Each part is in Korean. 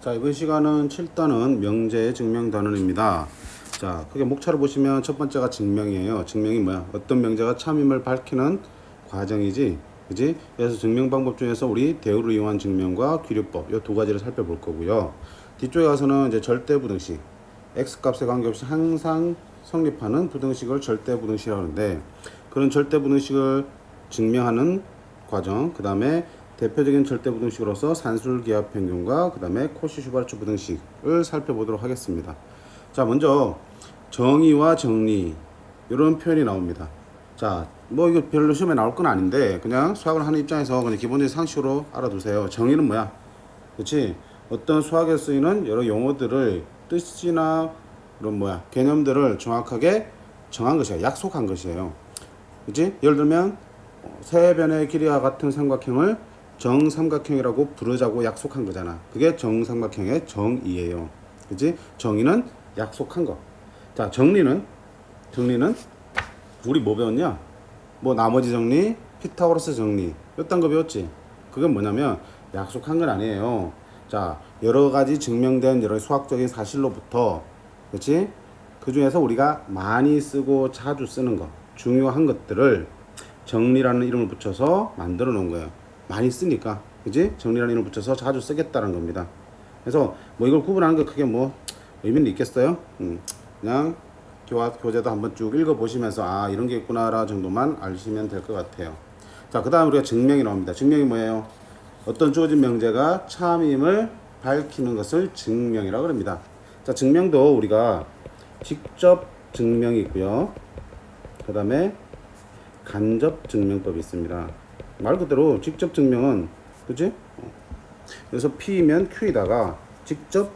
자, 이번 시간은 7단원 명제의 증명단원입니다. 자, 크게 목차를 보시면 첫 번째가 증명이에요. 증명이 뭐야? 어떤 명제가 참임을 밝히는 과정이지. 그지? 그래서 증명 방법 중에서 우리 대우를 이용한 증명과 귀류법 이 두 가지를 살펴볼 거고요. 뒤쪽에 가서는 이제 절대 부등식, x 값에 관계없이 항상 성립하는 부등식을 절대 부등식이라고 하는데, 그런 절대 부등식을 증명하는 과정, 그 다음에 대표적인 절대 부등식으로서 산술 기하 평균과 그 다음에 코시 슈바르츠 부등식을 살펴보도록 하겠습니다. 자, 먼저 정의와 정리 이런 표현이 나옵니다. 자, 뭐 이거 별로 시험에 나올 건 아닌데 그냥 수학을 하는 입장에서 그냥 기본적인 상식으로 알아두세요. 정의는 뭐야? 그렇지? 어떤 수학에 쓰이는 여러 용어들을 뜻이나 그런 뭐야 개념들을 정확하게 정한 것이야. 약속한 것이에요. 그렇지? 예를 들면 세 변의 길이와 같은 삼각형을 정삼각형이라고 부르자고 약속한 거잖아. 그게 정삼각형의 정의예요. 그치? 정의는 약속한 거. 자, 정리는 우리 뭐 배웠냐? 뭐 나머지 정리, 피타고라스 정리 이딴 거 배웠지? 그건 뭐냐면 약속한 건 아니에요. 자, 여러 가지 증명된 여러 수학적인 사실로부터, 그치? 그 중에서 우리가 많이 쓰고 자주 쓰는 거, 중요한 것들을 정리라는 이름을 붙여서 만들어 놓은 거예요. 많이 쓰니까, 그지? 정리라는 이름을 붙여서 자주 쓰겠다는 겁니다. 그래서 뭐 이걸 구분하는 거 크게 뭐 의미는 있겠어요? 그냥 교재도 한번 쭉 읽어보시면서 아, 이런 게 있구나라 정도만 아시면 될 것 같아요. 자, 그 다음 우리가 증명이 나옵니다. 증명이 뭐예요? 어떤 주어진 명제가 참임을 밝히는 것을 증명이라고 합니다. 자, 증명도 우리가 직접 증명이 있고요. 그 다음에 간접 증명법이 있습니다. 말 그대로 직접 증명은, 그치? 그래서 P면 Q에다가 직접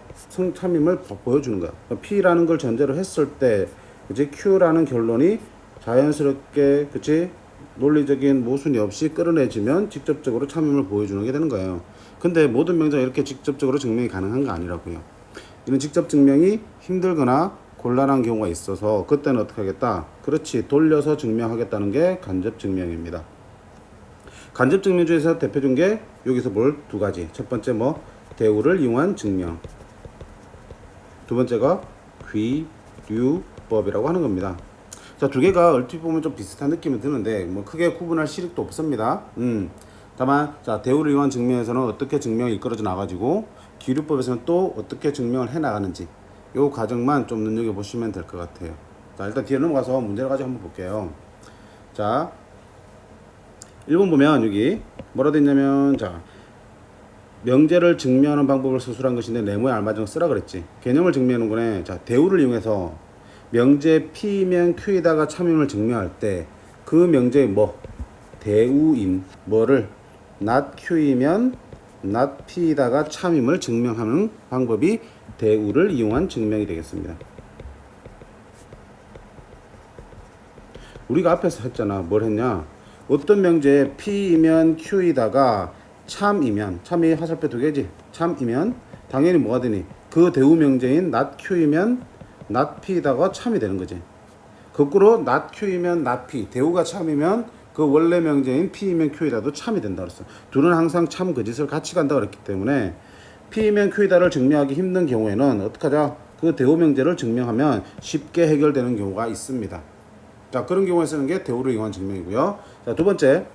참임을 보여주는 거야. P라는 걸 전제로 했을 때, 그치? Q라는 결론이 자연스럽게, 그치? 논리적인 모순이 없이 끌어내지면 직접적으로 참임을 보여주는 게 되는 거예요. 근데 모든 명제가 이렇게 직접적으로 증명이 가능한 거 아니라고요. 이런 직접 증명이 힘들거나 곤란한 경우가 있어서 그때는 어떻게 하겠다? 그렇지, 돌려서 증명하겠다는 게 간접 증명입니다. 간접 증명 중에서 대표적인 게 여기서 볼 두 가지. 첫 번째 뭐 대우를 이용한 증명, 두 번째가 귀류법이라고 하는 겁니다. 자, 두 개가 얼핏 보면 좀 비슷한 느낌이 드는데 뭐 크게 구분할 실익도 없습니다. 다만 자, 대우를 이용한 증명에서는 어떻게 증명이 이끌어져 나가지고 귀류법에서는 또 어떻게 증명을 해 나가는지 요 과정만 좀 눈여겨보시면 될 것 같아요. 자, 일단 뒤에 넘어가서 문제를 가지고 한번 볼게요. 자, 1번 보면 여기 뭐라 되냐면, 자, 명제를 증명하는 방법을 서술한 것인데 네모에 알맞은 거 쓰라 그랬지. 개념을 증명하는 거네. 자, 대우를 이용해서 명제 P면 Q에다가 참임을 증명할 때 그 명제의 뭐 대우인 뭐를 not Q이면 not P에다가 참임을 증명하는 방법이 대우를 이용한 증명이 되겠습니다. 우리가 앞에서 했잖아. 뭘 했냐? 어떤 명제에 P이면 Q에다가 참이면, 참이 화살표 두 개지? 참이면 당연히 뭐가 되니? 그 대우 명제인 not Q이면 not P에다가 참이 되는 거지. 거꾸로 not Q이면 not P, 대우가 참이면 그 원래 명제인 P이면 Q에다도 참이 된다 그랬어. 둘은 항상 참 그 짓을 같이 간다 그랬기 때문에 P이면 Q에다를 증명하기 힘든 경우에는 어떻게 하자? 그 대우 명제를 증명하면 쉽게 해결되는 경우가 있습니다. 자, 그런 경우에 쓰는 게 대우를 이용한 증명이고요. 자, 두 번째,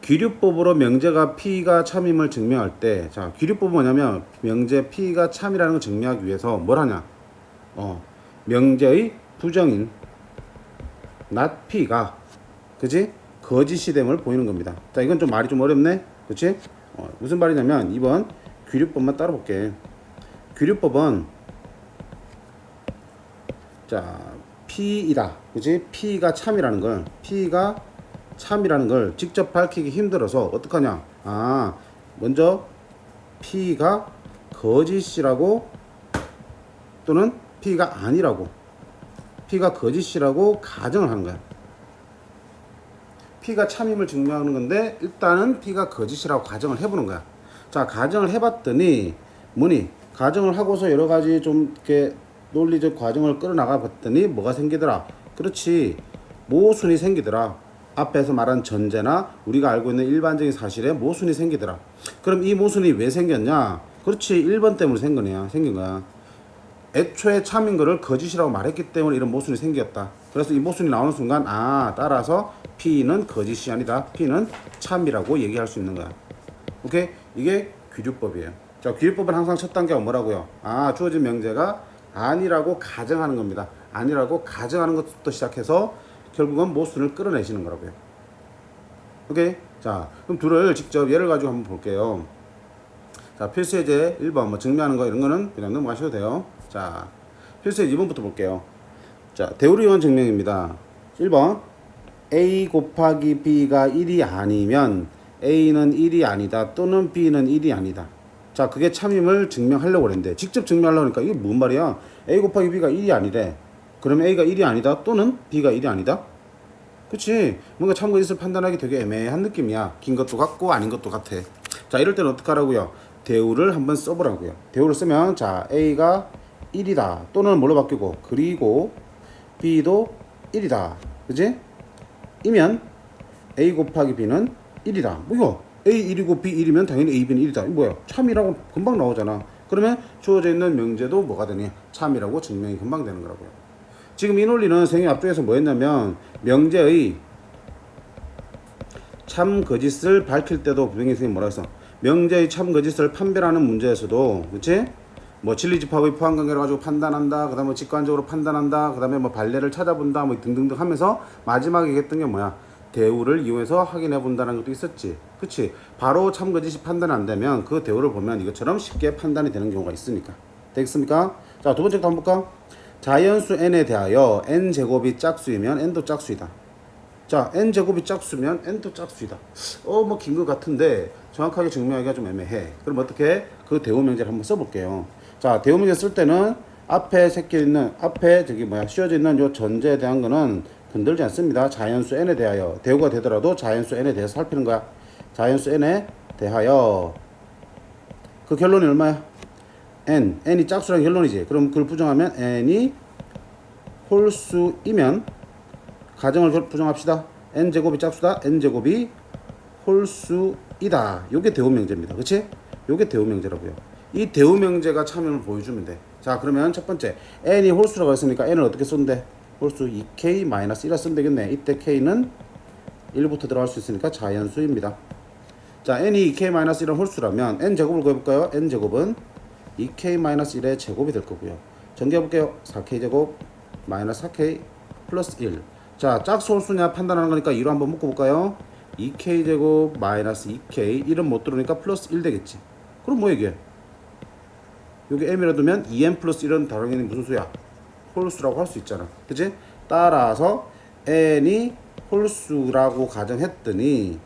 귀류법으로 명제가 P가 참임을 증명할 때, 자, 귀류법은 뭐냐면 명제 P가 참이라는 걸 증명하기 위해서 뭘 하냐? 명제의 부정인 not P가, 그지? 거짓이 됨을 보이는 겁니다. 자, 이건 좀 말이 좀 어렵네, 그치? 무슨 말이냐면 2번 귀류법만 따라 볼게. 귀류법은 자, P이다, 그치? P가 참이라는 걸 직접 밝히기 힘들어서 어떡하냐? 아, 먼저 P가 거짓이라고 또는 P가 아니라고, P가 거짓이라고 가정을 하는 거야. P가 참임을 증명하는 건데 일단은 P가 거짓이라고 가정을 해보는 거야. 자, 가정을 해봤더니 뭐니? 가정을 하고서 여러 가지 좀 이렇게 논리적 과정을 끌어나가 봤더니 뭐가 생기더라? 그렇지, 모순이 생기더라. 앞에서 말한 전제나 우리가 알고 있는 일반적인 사실에 모순이 생기더라. 그럼 이 모순이 왜 생겼냐? 그렇지. 1번 때문에 생긴 거야. 애초에 참인 거를 거짓이라고 말했기 때문에 이런 모순이 생겼다. 그래서 이 모순이 나오는 순간 따라서 P는 거짓이 아니다. P는 참이라고 얘기할 수 있는 거야. 오케이? 이게 귀류법이에요. 자, 귀류법은 항상 첫 단계가 뭐라고요? 주어진 명제가 아니라고 가정하는 겁니다. 아니라고 가정하는 것부터 시작해서 결국은 모순을 끌어내시는 거라고요. 오케이? 자, 그럼 둘을 직접 예를 가지고 한번 볼게요. 자, 필수예제 1번 뭐 증명하는 거 이런 거는 그냥 넘어가셔도 돼요. 자, 필수예제 2번부터 볼게요. 자, 대우를 이용한 증명입니다. 1번 A 곱하기 B가 1이 아니면 A는 1이 아니다 또는 B는 1이 아니다. 자, 그게 참임을 증명하려고 그랬는데 직접 증명하려고 하니까 이게 뭔 말이야? A 곱하기 B가 1이 아니래. 그러면 A가 1이 아니다 또는 B가 1이 아니다? 그치? 뭔가 참거짓을 판단하기 되게 애매한 느낌이야. 긴 것도 같고 아닌 것도 같아. 자, 이럴 때는 어떻게 하라고요? 대우를 한번 써보라고요. 대우를 쓰면 자, A가 1이다 또는 뭘로 바뀌고 그리고 B도 1이다. 그치? 이면 A 곱하기 B는 1이다. 뭐 이거 A 1이고 B 1이면 당연히 A, B는 1이다. 이거 뭐야? 참이라고 금방 나오잖아. 그러면 주어져 있는 명제도 뭐가 되니? 참이라고 증명이 금방 되는 거라고요. 지금 이 논리는 선생님이 앞쪽에서 뭐 했냐면 명제의 참 거짓을 밝힐 때도 분명히 선생님이 뭐라 했어? 명제의 참 거짓을 판별하는 문제에서도 그치? 뭐 진리집합의 포함관계를 가지고 판단한다. 그 다음에 뭐 직관적으로 판단한다. 그 다음에 뭐 발례를 찾아본다. 뭐 등등등 하면서 마지막에 얘기했던 게 뭐야? 대우를 이용해서 확인해 본다는 것도 있었지. 그치? 바로 참 거짓이 판단 안 되면 그 대우를 보면 이것처럼 쉽게 판단이 되는 경우가 있으니까. 되겠습니까? 자, 두 번째 거 한번 볼까? 자연수 n에 대하여 n제곱이 짝수이면 n도 짝수이다. 자, n제곱이 짝수면 n도 짝수이다. 뭐 긴 것 같은데 정확하게 증명하기가 좀 애매해. 그럼 어떻게 그 대우 명제를 한번 써볼게요. 자, 대우 명제 쓸 때는 앞에 씌워져 있는 요 전제에 대한 거는 건들지 않습니다. 자연수 n에 대하여 대우가 되더라도 자연수 n에 대해서 살피는 거야. 자연수 n에 대하여 그 결론이 얼마야? n이 짝수라는 결론이지. 그럼 그걸 부정하면 n이 홀수이면 가정을 부정합시다. n제곱이 짝수다. n제곱이 홀수이다. 요게 대우 명제입니다. 그치? 요게 대우 명제라고요. 이 대우 명제가 참임을 보여주면 돼. 자, 그러면 첫 번째 n이 홀수라고 했으니까 n을 어떻게 쏜대? 홀수 2k-1라 쓰면 되겠네. 이때 k는 1부터 들어갈 수 있으니까 자연수입니다. 자, n이 2k-1은 홀수라면 n제곱을 구해볼까요? n제곱은 2k-1의 제곱이 될 거고요. 전개해볼게요. 4k제곱 마이너스 4k 플러스 1. 자, 짝수 홀수냐 판단하는 거니까 2로 한번 묶어볼까요? 2k제곱 마이너스 2k 1은 못 들어오니까 플러스 1 되겠지. 그럼 뭐 이게? 여기 m이라 두면 2m 플러스 1은 당연히 무슨 수야? 홀수라고 할 수 있잖아. 그치? 따라서 n이 홀수라고 가정했더니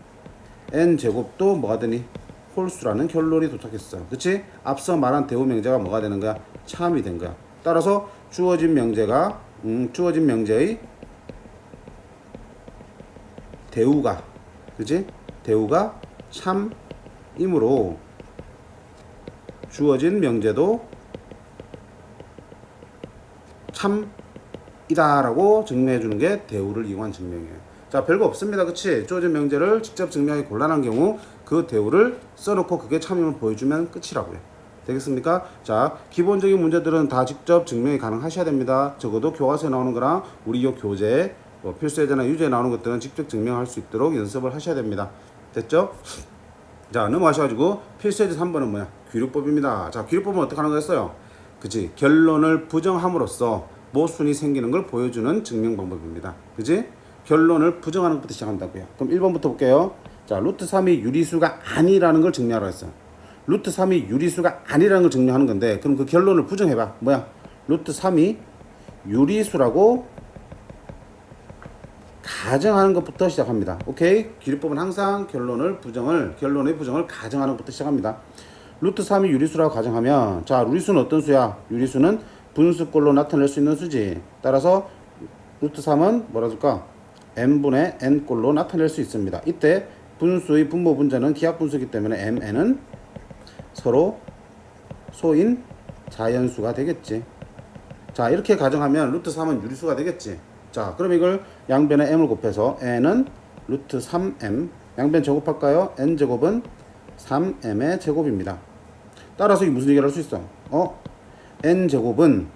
n제곱도 뭐가 되니? 홀수라는 결론이 도착했어. 그치? 앞서 말한 대우 명제가 뭐가 되는 거야? 참이 된 거야. 따라서 주어진 명제의 대우가, 그치? 대우가 참이므로 주어진 명제도 참이다라고 증명해 주는 게 대우를 이용한 증명이에요. 자, 별거 없습니다. 그치? 주어진 명제를 직접 증명하기 곤란한 경우 그 대우를 써놓고 그게 참임을 보여주면 끝이라고요. 되겠습니까? 자, 기본적인 문제들은 다 직접 증명이 가능하셔야 됩니다. 적어도 교과서에 나오는 거랑 우리 요 교재, 필수예제나 유제에 나오는 것들은 직접 증명할 수 있도록 연습을 하셔야 됩니다. 됐죠? 자, 넘어가셔가지고 필수예제 3번은 뭐야? 귀류법입니다. 자, 귀류법은 어떻게 하는 거였어요? 그치? 결론을 부정함으로써 모순이 생기는 걸 보여주는 증명 방법입니다. 그치? 결론을 부정하는 것부터 시작한다고요. 그럼 1번부터 볼게요. 자, 루트 3이 유리수가 아니라는 걸 증명하라고 했어요. 루트 3이 유리수가 아니라는 걸 증명하는 건데, 그럼 그 결론을 부정해봐. 뭐야? 루트 3이 유리수라고 가정하는 것부터 시작합니다. 오케이? 기류법은 항상 결론의 부정을 가정하는 것부터 시작합니다. 루트 3이 유리수라고 가정하면, 자, 유리수는 어떤 수야? 유리수는 분수꼴로 나타낼 수 있는 수지. 따라서 루트 3은 뭐라 줄까? n분의 n꼴로 나타낼 수 있습니다. 이때 분수의 분모 분자는 기하분수이기 때문에 mn은 서로 소인 자연수가 되겠지. 자, 이렇게 가정하면 루트 3은 유리수가 되겠지. 자, 그럼 이걸 양변에 m을 곱해서 n은 루트 3m, 양변 제곱할까요? n제곱은 3m의 제곱입니다. 따라서 이 무슨 얘기를 할 수 있어? n제곱은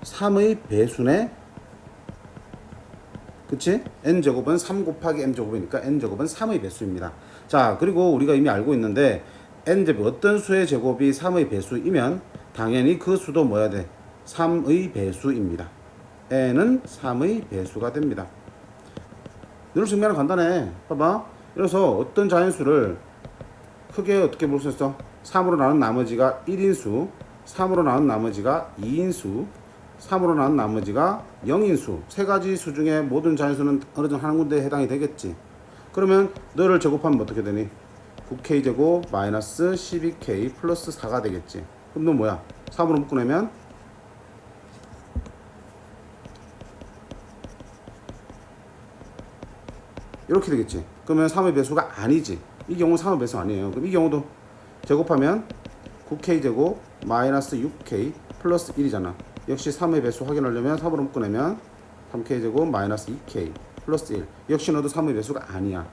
3의 배수네. 그치? n제곱은 3 곱하기 m제곱이니까 n제곱은 3의 배수입니다. 자, 그리고 우리가 이미 알고 있는데 n제곱, 어떤 수의 제곱이 3의 배수이면 당연히 그 수도 뭐야 돼? 3의 배수입니다. n은 3의 배수가 됩니다. 늘 증명은 간단해. 봐봐. 그래서 어떤 자연수를 크게 어떻게 볼 수 있어? 3으로 나눈 나머지가 1인수, 3으로 나눈 나머지가 2인수, 3으로 나눈 나머지가 0인수. 세 가지 수 중에 모든 자연수는 어느 정도 한 군데에 해당이 되겠지. 그러면 너를 제곱하면 어떻게 되니? 9k제곱 마이너스 12k 플러스 4가 되겠지. 그럼 너 뭐야? 3으로 묶어내면 이렇게 되겠지. 그러면 3의 배수가 아니지. 이 경우는 3의 배수 아니에요. 그럼 이 경우도 제곱하면 9k제곱 마이너스 6k 플러스 1이잖아. 역시 3의 배수 확인하려면 3으로 묶어내면 3k제곱 마이너스 2k 플러스 1. 역시 너도 3의 배수가 아니야.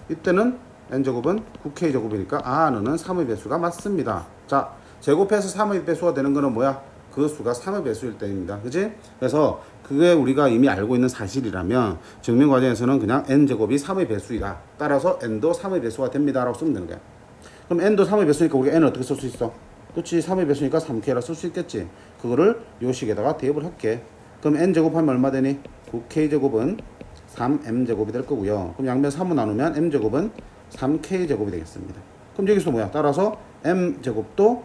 이때는 n제곱은 9k제곱이니까 너는 3의 배수가 맞습니다. 자, 제곱해서 3의 배수가 되는 거는 뭐야? 그 수가 3의 배수일 때입니다. 그지? 그래서 그게 우리가 이미 알고 있는 사실이라면 증명 과정에서는 그냥 n제곱이 3의 배수이다. 따라서 n도 3의 배수가 됩니다. 라고 쓰면 되는 거야. 그럼 n도 3의 배수니까 우리가 n을 어떻게 쓸 수 있어? 그렇지. 3의 배수니까 3k라 쓸 수 있겠지. 그거를 요 식에다가 대입을 할게. 그럼 n제곱하면 얼마 되니? 9k제곱은 3m제곱이 될 거고요. 그럼 양변 3을 나누면 m제곱은 3k제곱이 되겠습니다. 그럼 여기서 뭐야? 따라서 m제곱도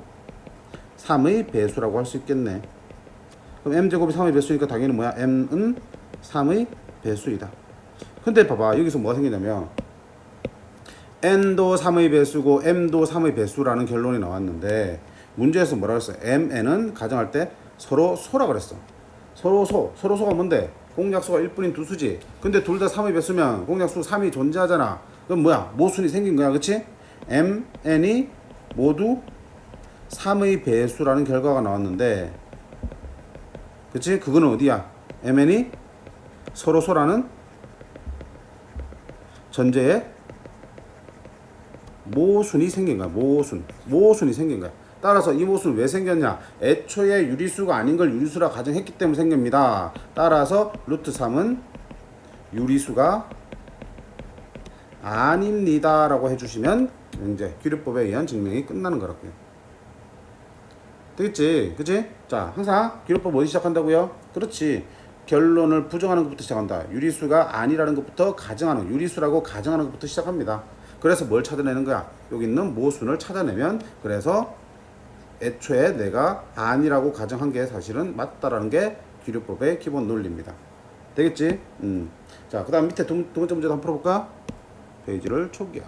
3의 배수라고 할 수 있겠네. 그럼 m제곱이 3의 배수니까 당연히 뭐야? m은 3의 배수이다. 근데 봐봐. 여기서 뭐가 생기냐면 n도 3의 배수고 m도 3의 배수라는 결론이 나왔는데 문제에서 뭐라고 했어? mn은 가정할 때 서로 소라 그랬어. 서로 소가 뭔데? 공약수가 1뿐인 두 수지. 근데 둘 다 3의 배수면 공약수 3이 존재하잖아. 그럼 뭐야? 모순이 생긴 거야. 그치? m, n이 모두 3의 배수라는 결과가 나왔는데 그치? 그거는 어디야? mn이 서로 소라는 전제에 모순이 생긴 거야. 모순이 생긴 거야. 따라서 이 모순은 왜 생겼냐? 애초에 유리수가 아닌 걸 유리수라 가정했기 때문에 생깁니다. 따라서 루트 3은 유리수가 아닙니다 라고 해주시면 이제 규律법에 의한 증명이 끝나는 거라고요. 되겠지? 그치? 자, 항상 규律법 어디 시작한다고요? 그렇지. 결론을 부정하는 것부터 시작한다. 유리수가 아니라는 것부터 가정하는, 유리수라고 가정하는 것부터 시작합니다. 그래서 뭘 찾아내는 거야? 여기 있는 모순을 찾아내면, 그래서 애초에 내가 아니라고 가정한 게 사실은 맞다라는 게 규律법의 기본 논리입니다. 되겠지? 자, 그 다음 밑에 두 번째 문제도 한번 풀어볼까? 페이지를 초기화.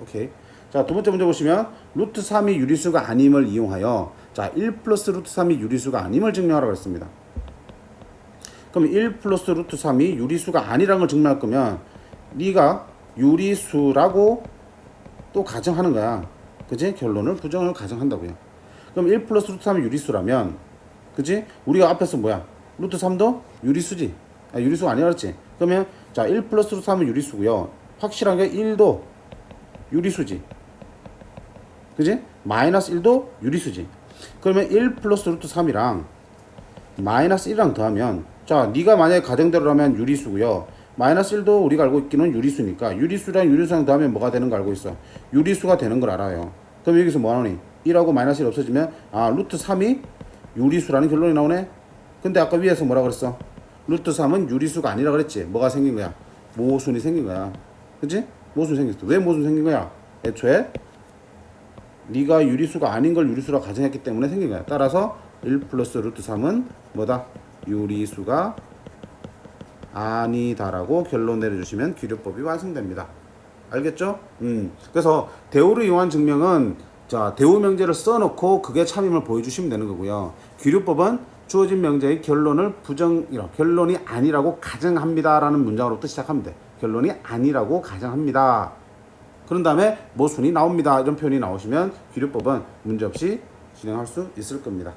오케이. 자, 두 번째 문제 보시면 루트 3이 유리수가 아님을 이용하여 자, 1 플러스 루트 3이 유리수가 아님을 증명하라고 했습니다. 그럼 1 플러스 루트 3이 유리수가 아니라는 걸 증명할 거면 네가 유리수라고 또 가정하는 거야. 그치? 결론을 부정을 가정한다고요. 그럼 1 플러스 루트 3이 유리수라면 그치? 우리가 앞에서 뭐야? 루트 3도 유리수지. 유리수가 아니라 그랬지. 그러면 자, 1 플러스 루트 3은 유리수고요. 확실한 게 1도 유리수지. 그치? 마이너스 1도 유리수지. 그러면 1 플러스 루트 3이랑 마이너스 1이랑 더하면 자, 네가 만약에 가정대로라면 유리수고요. 마이너스 1도 우리가 알고 있기는 유리수니까 유리수랑 유리수랑 더하면 뭐가 되는 거 알고 있어. 유리수가 되는 걸 알아요. 그럼 여기서 뭐 하노니? 1하고 마이너스 1 없어지면 루트 3이 유리수라는 결론이 나오네. 근데 아까 위에서 뭐라 그랬어? 루트 3은 유리수가 아니라 그랬지. 뭐가 생긴 거야? 모순이 생긴 거야. 그치? 모순이 생겼어. 왜 모순이 생긴 거야? 애초에 네가 유리수가 아닌 걸 유리수라 가정했기 때문에 생긴 거야. 따라서 1 플러스 루트 3은 뭐다? 유리수가 아니다라고 결론 내려주시면 규律법이 완성됩니다. 알겠죠? 그래서 대우를 이용한 증명은 자, 대우 명제를 써놓고 그게 참임을 보여주시면 되는 거고요. 규律법은 주어진 명제의 결론을 결론이 아니라고 가정합니다라는 문장으로부터 시작하면 돼. 결론이 아니라고 가정합니다. 그런 다음에 모순이 나옵니다. 이런 표현이 나오시면 규律법은 문제없이 진행할 수 있을 겁니다.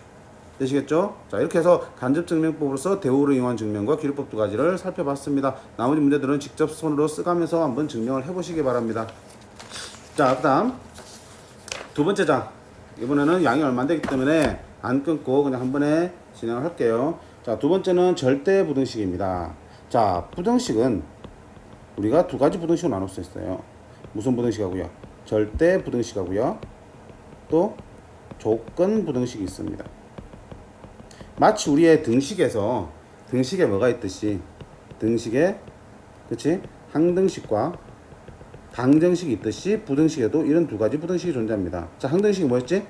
되시겠죠? 자, 이렇게 해서 간접증명법으로서 대우를 이용한 증명과 규律법 두 가지를 살펴봤습니다. 나머지 문제들은 직접 손으로 쓰가면서 한번 증명을 해보시기 바랍니다. 자, 그 다음 두 번째 장 이번에는 양이 얼마 안 되기 때문에 안 끊고 그냥 한 번에 진행을 할게요. 자, 두 번째는 절대 부등식입니다. 자, 부등식은 우리가 두 가지 부등식으로 나눌 수 있어요. 무슨 부등식하고요? 절대 부등식하고요. 또 조건 부등식이 있습니다. 마치 우리의 등식에 뭐가 있듯이 등식에 그치? 항등식과 방정식이 있듯이 부등식에도 이런 두 가지 부등식이 존재합니다. 자, 항등식이 뭐였지?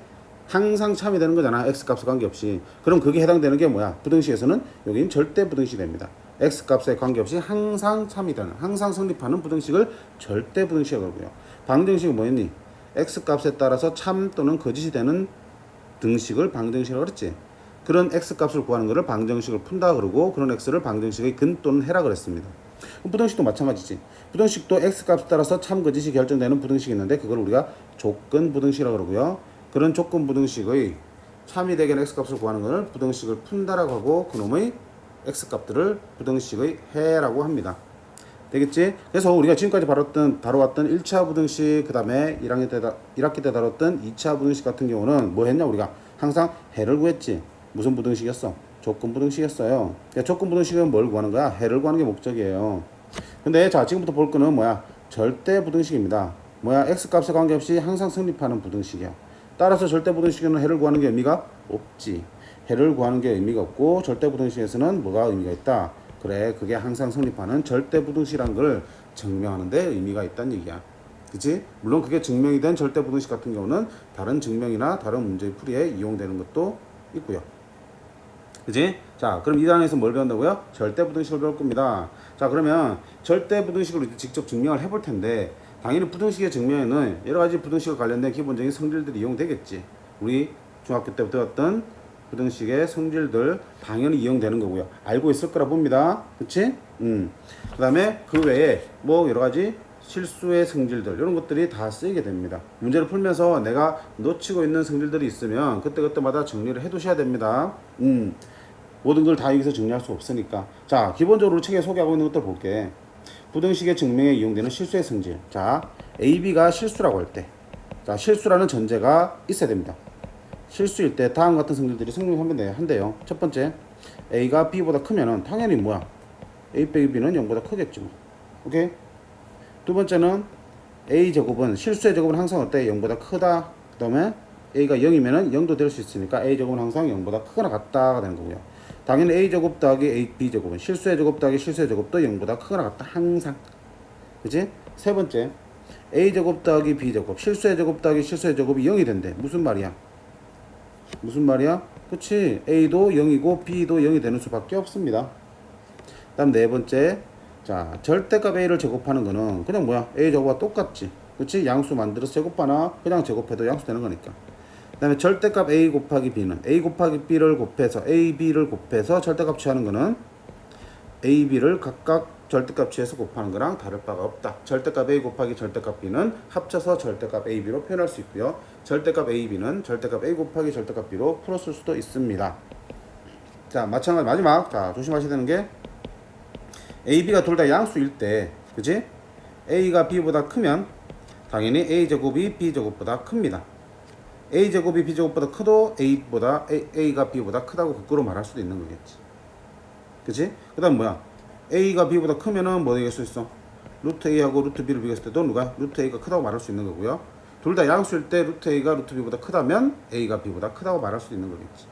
항상 참이 되는 거잖아. x값에 관계없이. 그럼 그게 해당되는 게 뭐야? 부등식에서는 여기는 절대 부등식이 됩니다. x값에 관계없이 항상 참이 되는, 항상 성립하는 부등식을 절대 부등식이라고 하고요. 방정식은 뭐였니? x값에 따라서 참 또는 거짓이 되는 등식을 방정식이라고 그랬지. 그런 x값을 구하는 것을 방정식을 푼다 그러고, 그런 x를 방정식의 근 또는 해라 그랬습니다. 부등식도 마찬가지지. 부등식도 x값에 따라서 참 거짓이 결정되는 부등식이 있는데 그걸 우리가 조건 부등식이라고 그러고요. 그런 조건 부등식의 참이 되게 x값을 구하는 것을 부등식을 푼다라고 하고, 그놈의 x값들을 부등식의 해라고 합니다. 되겠지? 그래서 우리가 지금까지 다뤄왔던 1차 부등식, 그 다음에 1학기 때 다뤘던 2차 부등식 같은 경우는 뭐 했냐? 우리가 항상 해를 구했지. 무슨 부등식이었어? 조건 부등식이었어요. 그러니까 조건 부등식은 뭘 구하는 거야? 해를 구하는 게 목적이에요. 근데 자, 지금부터 볼 거는 뭐야? 절대 부등식입니다. 뭐야? x값에 관계없이 항상 성립하는 부등식이야. 따라서 절대 부등식에는 해를 구하는 게 의미가 없지. 해를 구하는 게 의미가 없고, 절대 부등식에서는 뭐가 의미가 있다? 그래, 그게 항상 성립하는 절대 부등식이라는 걸 증명하는 데 의미가 있다는 얘기야. 그치? 물론 그게 증명이 된 절대 부등식 같은 경우는 다른 증명이나 다른 문제 풀이에 이용되는 것도 있고요. 그치? 자, 그럼 이 단에서 뭘 배운다고요? 절대 부등식을 배울 겁니다. 자, 그러면 절대 부등식을 직접 증명을 해볼 텐데, 당연히 부등식의 증명에는 여러 가지 부등식과 관련된 기본적인 성질들이 이용되겠지. 우리 중학교 때부터 배웠던 부등식의 성질들 당연히 이용되는 거고요. 알고 있을 거라 봅니다. 그치? 그 다음에 그 외에 뭐 여러 가지 실수의 성질들, 이런 것들이 다 쓰이게 됩니다. 문제를 풀면서 내가 놓치고 있는 성질들이 있으면 그때그때마다 정리를 해 두셔야 됩니다. 모든 걸 다 여기서 정리할 수 없으니까. 자, 기본적으로 책에 소개하고 있는 것들 볼게. 부등식의 증명에 이용되는 실수의 성질. 자, AB가 실수라고 할 때, 자, 실수라는 전제가 있어야 됩니다. 실수일 때 다음 같은 성질들이 성립하면 한대요. 첫 번째, A가 B보다 크면은 당연히 뭐야? A 빼기 B는 0보다 크겠지 뭐. 오케이? 두 번째는 A 제곱은, 실수의 제곱은 항상 어때? 0보다 크다. 그 다음에 A가 0이면은 0도 될 수 있으니까 A 제곱은 항상 0보다 크거나 같다가 되는 거고요. 당연히 A 제곱 더하기 A, B 제곱은, 실수의 제곱 더하기 실수의 제곱도 0보다 크거나 같다. 항상. 그치? 세 번째, A 제곱 더하기 B 제곱, 실수의 제곱 더하기 실수의 제곱이 0이 된대. 무슨 말이야? 무슨 말이야? 그치? A도 0이고 B도 0이 되는 수밖에 없습니다. 다음 네 번째, 자, 절대값 A를 제곱하는 거는 그냥 뭐야? A 제곱과 똑같지. 그치? 양수 만들어서 제곱하나 그냥 제곱해도 양수 되는 거니까. 그 다음에 절대값 A 곱하기 B는 A 곱하기 B를 곱해서 A, B를 곱해서 절대값 취하는 거는 A, B를 각각 절대값 취해서 곱하는 거랑 다를 바가 없다. 절대값 A 곱하기 절대값 B는 합쳐서 절대값 A, B로 표현할 수 있고요. 절대값 A, B는 절대값 A 곱하기 절대값 B로 풀었을 수도 있습니다. 자, 마찬가지 마지막. 자, 조심하셔야 되는 게 A, B가 둘 다 양수일 때, 그치? A가 B보다 크면 당연히 A 제곱이 B 제곱보다 큽니다. A 제곱이 B 제곱보다 커도 A가 B보다 크다고 거꾸로 말할 수도 있는 거겠지. 그치? 그 다음 뭐야? A가 B보다 크면은 뭐 되겠을 수 있어? 루트 A하고 루트 B를 비교했을 때도 누가? 루트 A가 크다고 말할 수 있는 거고요. 둘 다 양수일 때 루트 A가 루트 B보다 크다면 A가 B보다 크다고 말할 수 있는 거겠지.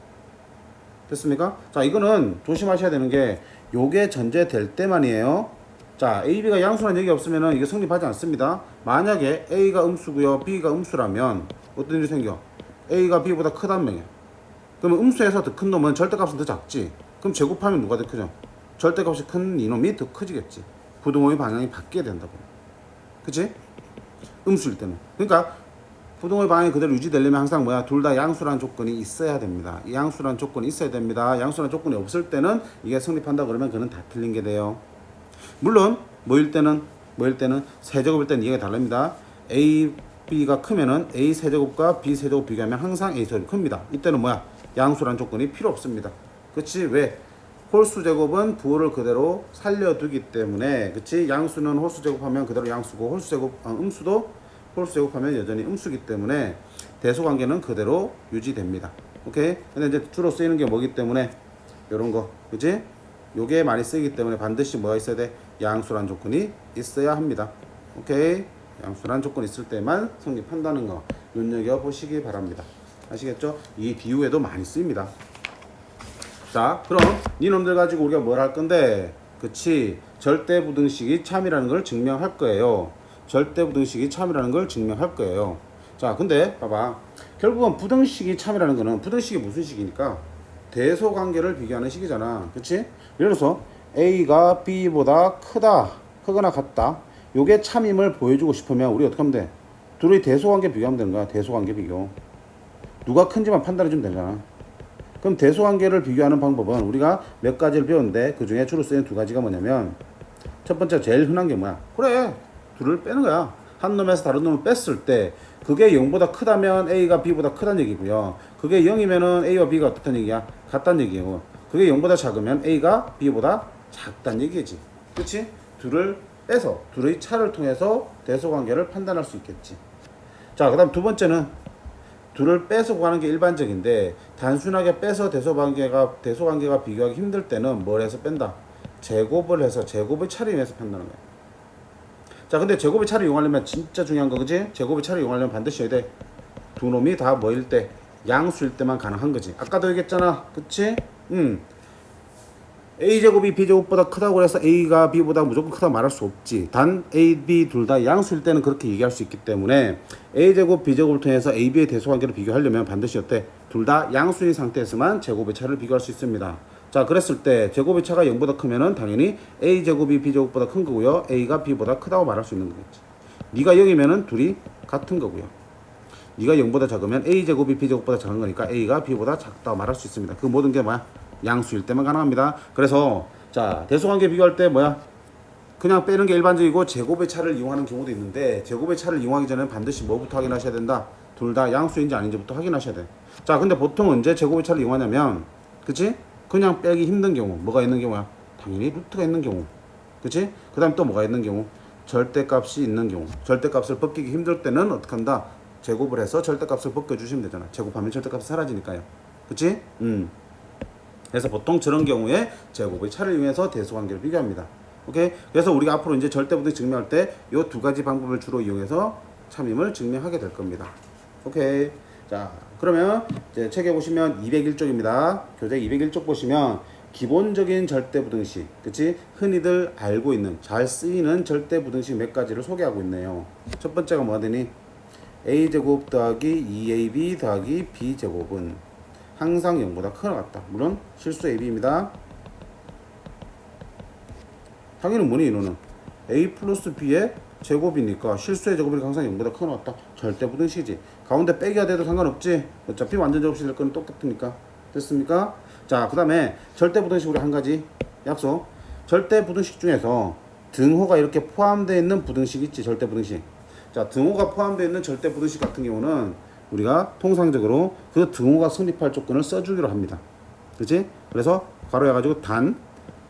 됐습니까? 자, 이거는 조심하셔야 되는 게 요게 전제될 때만이에요. 자, A, B가 양수라는 얘기 없으면은 이게 성립하지 않습니다. 만약에 A가 음수고요, B가 음수라면 어떤 일이 생겨? A가 B보다 크다는 명이야. 그러면 음수에서 더 큰 놈은 절대값은 더 작지. 그럼 제곱하면 누가 더 크죠? 절대값이 큰 이놈이 더 커지겠지. 부등호의 방향이 바뀌게 된다고. 그치? 음수일 때는. 그러니까 부등호의 방향이 그대로 유지되려면 항상 뭐야? 둘 다 양수라는 조건이 있어야 됩니다. 이 양수라는 조건이 있어야 됩니다. 양수라는 조건이 없을 때는 이게 성립한다 그러면 그는 다 틀린 게 돼요. 물론 뭐일 때는 세제곱일 때는 이해가 다릅니다. A, B가 크면은 A 세제곱과 B 세제곱 비교하면 항상 A 세제곱이 큽니다. 이때는 뭐야? 양수라는 조건이 필요 없습니다. 그치? 왜? 홀수 제곱은 부호를 그대로 살려두기 때문에, 그치? 양수는 홀수 제곱하면 그대로 양수고, 음수도 홀수 제곱하면 여전히 음수기 때문에 대소관계는 그대로 유지됩니다. 오케이? 근데 이제 주로 쓰이는 게 뭐기 때문에 요런 거, 그지? 요게 많이 쓰이기 때문에 반드시 뭐가 있어야 돼? 양수란 조건이 있어야 합니다. 오케이? 양수란 조건 있을 때만 성립한다는 거 눈여겨보시기 바랍니다. 아시겠죠? 이 비유에도 많이 쓰입니다. 자, 그럼 니놈들 가지고 우리가 뭘 할 건데, 그치? 절대부등식이 참이라는 걸 증명할 거예요. 절대부등식이 참이라는 걸 증명할 거예요. 자, 근데 봐봐. 결국은 부등식이 참이라는 거는 부등식이 무슨 식이니까 대소관계를 비교하는 식이잖아. 그치? 예를 들어서 A가 B보다 크거나 같다. 요게 참임을 보여주고 싶으면 우리 어떻게 하면 돼? 둘이 대소관계 비교하면 되는 거야. 대소관계 비교. 누가 큰지만 판단해 주면 되잖아. 그럼 대소관계를 비교하는 방법은 우리가 몇 가지를 배웠는데 그 중에 주로 쓰이는 두 가지가 뭐냐면 첫 번째 제일 흔한 게 뭐야? 그래, 둘을 빼는 거야. 한 놈에서 다른 놈을 뺐을 때 그게 0보다 크다면 A가 B보다 크다는 얘기고요. 그게 0이면은 A와 B가 어떻다는 얘기야? 같다는 얘기예요. 그게 0보다 작으면 A가 B보다 작다는 얘기지. 그치? 둘을 빼서 둘의 차를 통해서 대소관계를 판단할 수 있겠지. 자, 그 다음 두 번째는 둘을 빼서 구하는 게 일반적인데 단순하게 빼서 대소관계가 비교하기 힘들 때는 뭘 해서 뺀다? 제곱을 해서 제곱의 차를 이용해서 판단하는 거야. 자, 근데 제곱의 차를 이용하려면 진짜 중요한 거, 그지? 제곱의 차를 이용하려면 반드시 해야 돼. 두 놈이 다 뭐일 때? 양수일 때만 가능한 거지. 아까도 얘기했잖아. 그치? A제곱이 B제곱보다 크다고 해서 A가 B보다 무조건 크다고 말할 수 없지. 단 A, B 둘 다 양수일 때는 그렇게 얘기할 수 있기 때문에 A제곱, B제곱을 통해서 A, B의 대소관계를 비교하려면 반드시 어때? 둘 다 양수인 상태에서만 제곱의 차를 비교할 수 있습니다. 자, 그랬을 때 제곱의 차가 0보다 크면은 당연히 A제곱이 B제곱보다 큰 거고요. A가 B보다 크다고 말할 수 있는 거겠지. 네가 0이면은 둘이 같은 거고요. 네가 0보다 작으면 A제곱이 B제곱보다 작은 거니까 A가 B보다 작다고 말할 수 있습니다. 그 모든 게 뭐야? 양수일 때만 가능합니다. 그래서 자, 대소관계 비교할 때 뭐야? 그냥 빼는 게 일반적이고 제곱의 차를 이용하는 경우도 있는데 제곱의 차를 이용하기 전에 반드시 뭐부터 확인하셔야 된다? 둘 다 양수인지 아닌지부터 확인하셔야 돼. 자, 근데 보통 언제 제곱의 차를 이용하냐면, 그치? 그냥 빼기 힘든 경우. 뭐가 있는 경우야? 당연히 루트가 있는 경우. 그치? 그 다음 또 뭐가 있는 경우? 절대값이 있는 경우. 절대값을 벗기기 힘들 때는 어떻게 한다? 제곱을 해서 절대값을 벗겨주시면 되잖아. 제곱하면 절대값이 사라지니까요. 그치? 그래서 보통 저런 경우에 제곱의 차를 이용해서 대소관계를 비교합니다. 오케이? 그래서 우리가 앞으로 이제 절대부등 증명할 때 이 두 가지 방법을 주로 이용해서 참임을 증명하게 될 겁니다. 오케이. 자, 그러면 이제 책에 보시면 201쪽입니다. 교재 201쪽 보시면 기본적인 절대부등식, 그치? 흔히들 알고 있는, 잘 쓰이는 절대부등식 몇 가지를 소개하고 있네요. 첫 번째가 뭐가 되니? a제곱 더하기 2ab 더하기 b제곱은 항상 0보다 크거나 같다. 물론 실수 ab입니다. 당연히 뭐니 이노는? a 플러스 b의 제곱이니까 실수의 제곱이니까 항상 0보다 크거나 같다. 절대부등식이지. 가운데 빼기가 돼도 상관없지. 어차피 완전 제곱식 될 거는 똑같으니까. 됐습니까? 자, 그 다음에 절대부등식 우리 한 가지 약속. 절대부등식 중에서 등호가 이렇게 포함되어 있는 부등식 있지. 절대부등식. 자, 등호가 포함되어 있는 절대부등식 같은 경우는 우리가 통상적으로 그 등호가 성립할 조건을 써주기로 합니다. 그치? 그래서 괄호해가지고 단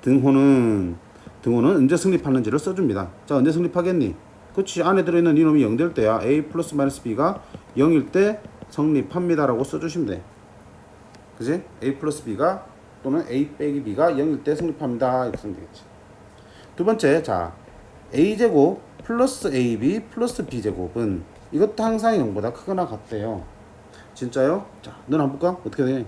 등호는 언제 성립하는지를 써줍니다. 자, 언제 성립하겠니? 그치? 안에 들어있는 이놈이 0 될 때야 a 플러스 마이너스 b가 0일 때 성립합니다 라고 써주시면 돼. 그치? a 플러스 b가 또는 a 빼기 b가 0일 때 성립합니다 이렇게 쓰면 되겠지. 두 번째, 자, a제곱 플러스 ab 플러스 b제곱은 이것도 항상 0보다 크거나 같대요. 진짜요? 자, 넌 한번 볼까? 어떻게 돼?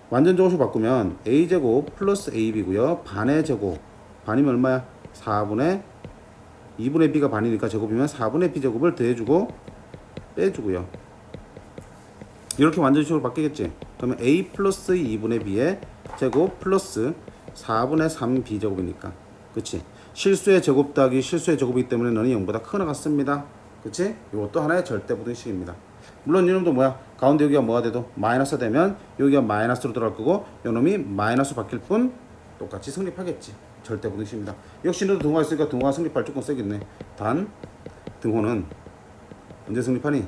완전 조금씩 바꾸면 a제곱 플러스 ab고요. 반의 제곱. 반이면 얼마야? 4분의 2분의 b가 반이니까 제곱이면 4분의 b제곱을 더해주고 빼주고요. 이렇게 완전식으로 바뀌겠지? 그러면 a 플러스 2분의 b의 제곱 플러스 4분의 3 b제곱이니까. 그치? 실수의 제곱 더하기 실수의 제곱이기 때문에 너는 0보다 크거나 같습니다. 그치? 이것도 하나의 절대부등식입니다. 물론 이놈도 뭐야? 가운데 여기가 뭐가 돼도 마이너스 되면 여기가 마이너스로 들어갈 거고 요놈이 마이너스 바뀔 뿐 똑같이 성립하겠지. 절대부등식입니다. 역시 너도 등호가 있으니까 등호가 성립할 조건 쓰겠네. 단 등호는 언제 성립하니?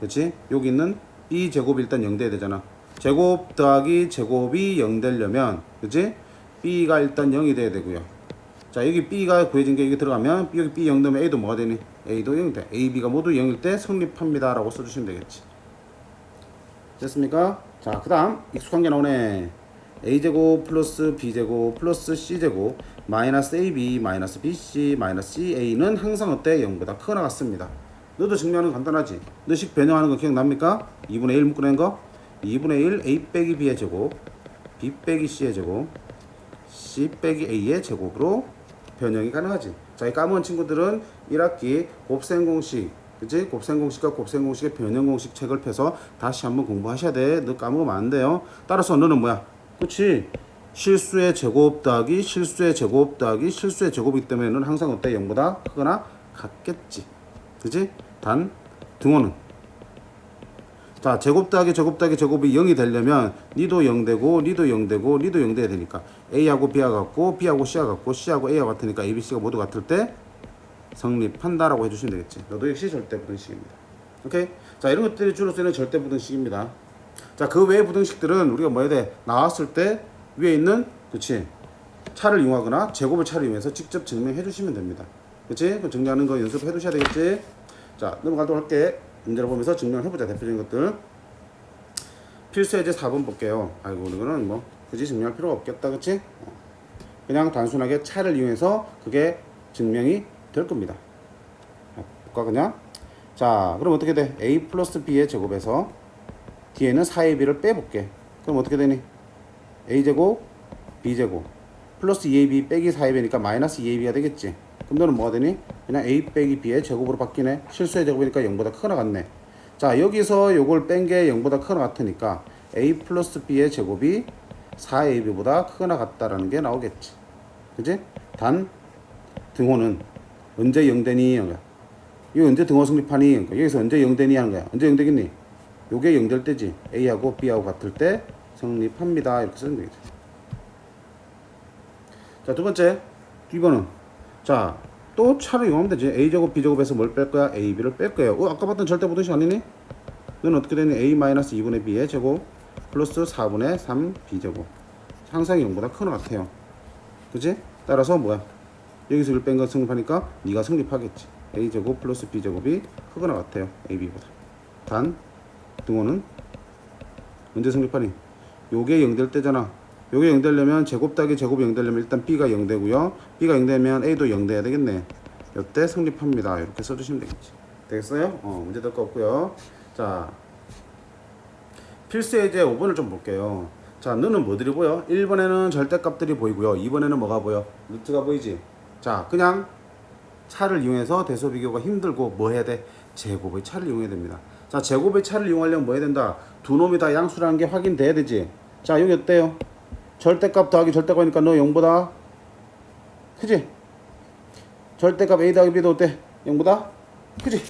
그치? 여기 있는 b제곱이 일단 0 돼야 되잖아. 제곱 더하기 제곱이 0 되려면 그치? b가 일단 0이 돼야 되고요. 자, 여기 b가 구해진 게 여기 들어가면 여기 b 0 되면 a도 뭐가 되니? a도 0 돼. a, b가 모두 0일 때 성립합니다 라고 써주시면 되겠지. 됐습니까? 자, 그 다음 익숙한 게 나오네. a제곱 플러스 b제곱 플러스 c제곱 마이너스 ab 마이너스 bc 마이너스 ca는 항상 어때? 0보다 크거나 같습니다. 너도 증명하는 거 간단하지? 너식 변형하는 거 기억납니까? 2분의 1 묶어낸 거? 2분의 1 a 빼기 b의 제곱 b 빼기 c의 제곱 c 빼기 a의 제곱으로 변형이 가능하지. 자, 이 까먹은 친구들은 1학기 곱셈 공식, 그치? 곱셈 공식과 곱셈 공식의 변형 공식 책을 펴서 다시 한번 공부하셔야 돼. 너 까먹으면 안 돼요. 따라서 너는 뭐야? 그치? 실수의 제곱 더하기 실수의 제곱 더하기 실수의 제곱이기 때문에 너는 항상 어때? 0보다 크거나 같겠지. 그치? 단 등호는 자, 제곱 더하기 제곱 더하기 제곱이 0이 되려면 니도 0 되고 니도 0 되고 니도 0 돼야 되니까 A하고 B하고 같고 B하고 C하고 같고 C하고 A하고 같으니까 A, B, C가 모두 같을 때 성립한다라고 해주시면 되겠지. 너도 역시 절대부등식입니다. 오케이? 자, 이런 것들이 주로 쓰이는 절대부등식입니다. 자, 그 외의 부등식들은 우리가 뭐 해야 돼? 나왔을 때 위에 있는 그치? 차를 이용하거나 제곱을 차를 이용해서 직접 증명해 주시면 됩니다. 그치? 그 정리하는 거 연습해 두셔야 되겠지? 자, 넘어가도록 할게. 문제를 보면서 증명을 해보자. 대표적인 것들. 필수 예제 4번 볼게요. 아이고, 이거는 뭐 굳이 증명할 필요가 없겠다. 그치? 그냥 단순하게 차를 이용해서 그게 증명이 될 겁니다. 볼까 그냥? 자, 그럼 어떻게 돼? a 플러스 b의 제곱에서 뒤에는 4ab를 빼볼게. 그럼 어떻게 되니? a제곱 b제곱 플러스 2ab 빼기 4ab이니까 마이너스 2ab가 되겠지. 그럼 너는 뭐가 되니? 그냥 a 빼기 b의 제곱으로 바뀌네. 실수의 제곱이니까 0보다 크거나 같네. 자, 여기서 요걸 뺀 게 0보다 크거나 같으니까 a 플러스 b의 제곱이 4ab보다 크거나 같다라는 게 나오겠지. 그지? 단 등호는 언제 0 되니? 이거 언제 등호 성립하니? 여기서 언제 0 되니 하는 거야. 언제 0 되겠니? 요게 0 될 때지. a하고 b하고 같을 때 성립합니다. 이렇게 쓰면 되겠지. 자, 두 번째 2번은 자, 또 차를 이용하면 되지. a제곱 b제곱에서 뭘 뺄 거야? ab를 뺄 거예요. 아까 봤던 절대부등식 아니니? 너는 어떻게 되니? a-2분의 b의 제곱 플러스 4분의 3 b제곱. 항상 0보다 크거나 같아요. 그치? 따라서 뭐야? 여기서 1 뺀 거 성립하니까 네가 성립하겠지. a제곱 플러스 b제곱이 크거나 같아요. ab보다. 단 등호는 언제 성립하니? 요게 0 될 때잖아. 요게 0 되려면 제곱 더하기 제곱이 0 되려면 일단 b가 0 되고요. b가 0 되면 a도 0 돼야 되겠네. 이때 성립합니다. 이렇게 써주시면 되겠지. 되겠어요? 문제 될 거 없고요. 자, 필수 예제 5번을 좀 볼게요. 자, 너는 뭐들이 보여? 1번에는 절대값들이 보이고요. 2번에는 뭐가 보여? 루트가 보이지? 자, 그냥 차를 이용해서 대소 비교가 힘들고 뭐 해야 돼? 제곱의 차를 이용해야 됩니다. 자, 제곱의 차를 이용하려면 뭐 해야 된다? 두 놈이 다 양수라는 게 확인돼야 되지. 자, 여기 어때요? 절대값 더하기 절대값이니까 너 0보다 크지? 절대값 a 더하기 b도 어때? 0보다 크지?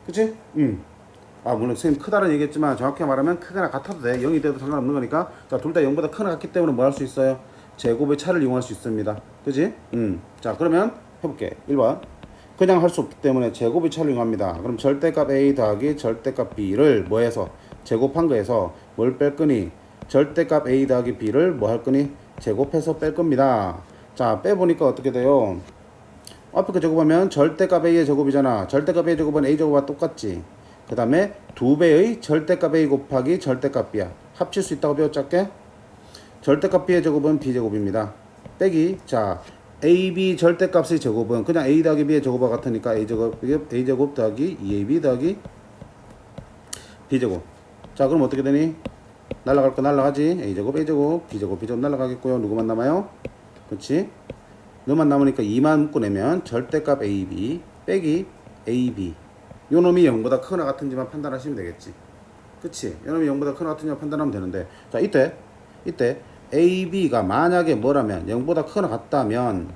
그치? 물론 선생님 크다는 얘기했지만 정확히 말하면 크거나 같아도 돼. 0이 돼도 상관없는 거니까. 자, 둘 다 0보다 크거나 같기 때문에 뭐 할 수 있어요? 제곱의 차를 이용할 수 있습니다. 그치? 자, 그러면 해볼게. 1번. 그냥 할 수 없기 때문에 제곱의 차를 이용합니다. 그럼 절대값 a 더하기 절대값 b를 뭐 해서? 제곱한 거에서 뭘 뺄 거니? 절대값 a 더하기 b를 뭐 할 거니? 제곱해서 뺄 겁니다. 자, 빼보니까 어떻게 돼요? 앞에 거 제곱하면 절대값 a의 제곱이잖아. 절대값 a의 제곱은 a 제곱과 똑같지. 그 다음에 2배의 절대값 a 곱하기 절대값 b야. 합칠 수 있다고 배웠잖게? 절대값 b의 제곱은 b제곱입니다. 빼기, 자, ab 절대값의 제곱은 그냥 a 더하기 b의 제곱과 같으니까 a제곱 더하기 2ab 더하기 b제곱. 자, 그럼 어떻게 되니? 날라갈 거 날라가지. a제곱 a제곱 b제곱 b제곱 날라가겠고요. 누구만 남아요? 그렇지? 너만 남으니까 2만 묶어내면 절대값 ab 빼기 ab 요 놈이 0보다 크거나 같은지만 판단하시면 되겠지. 그치? 요 놈이 0보다 크거나 같은지만 판단하면 되는데, 자, 이때 ab가 만약에 뭐라면 0보다 크거나 같다면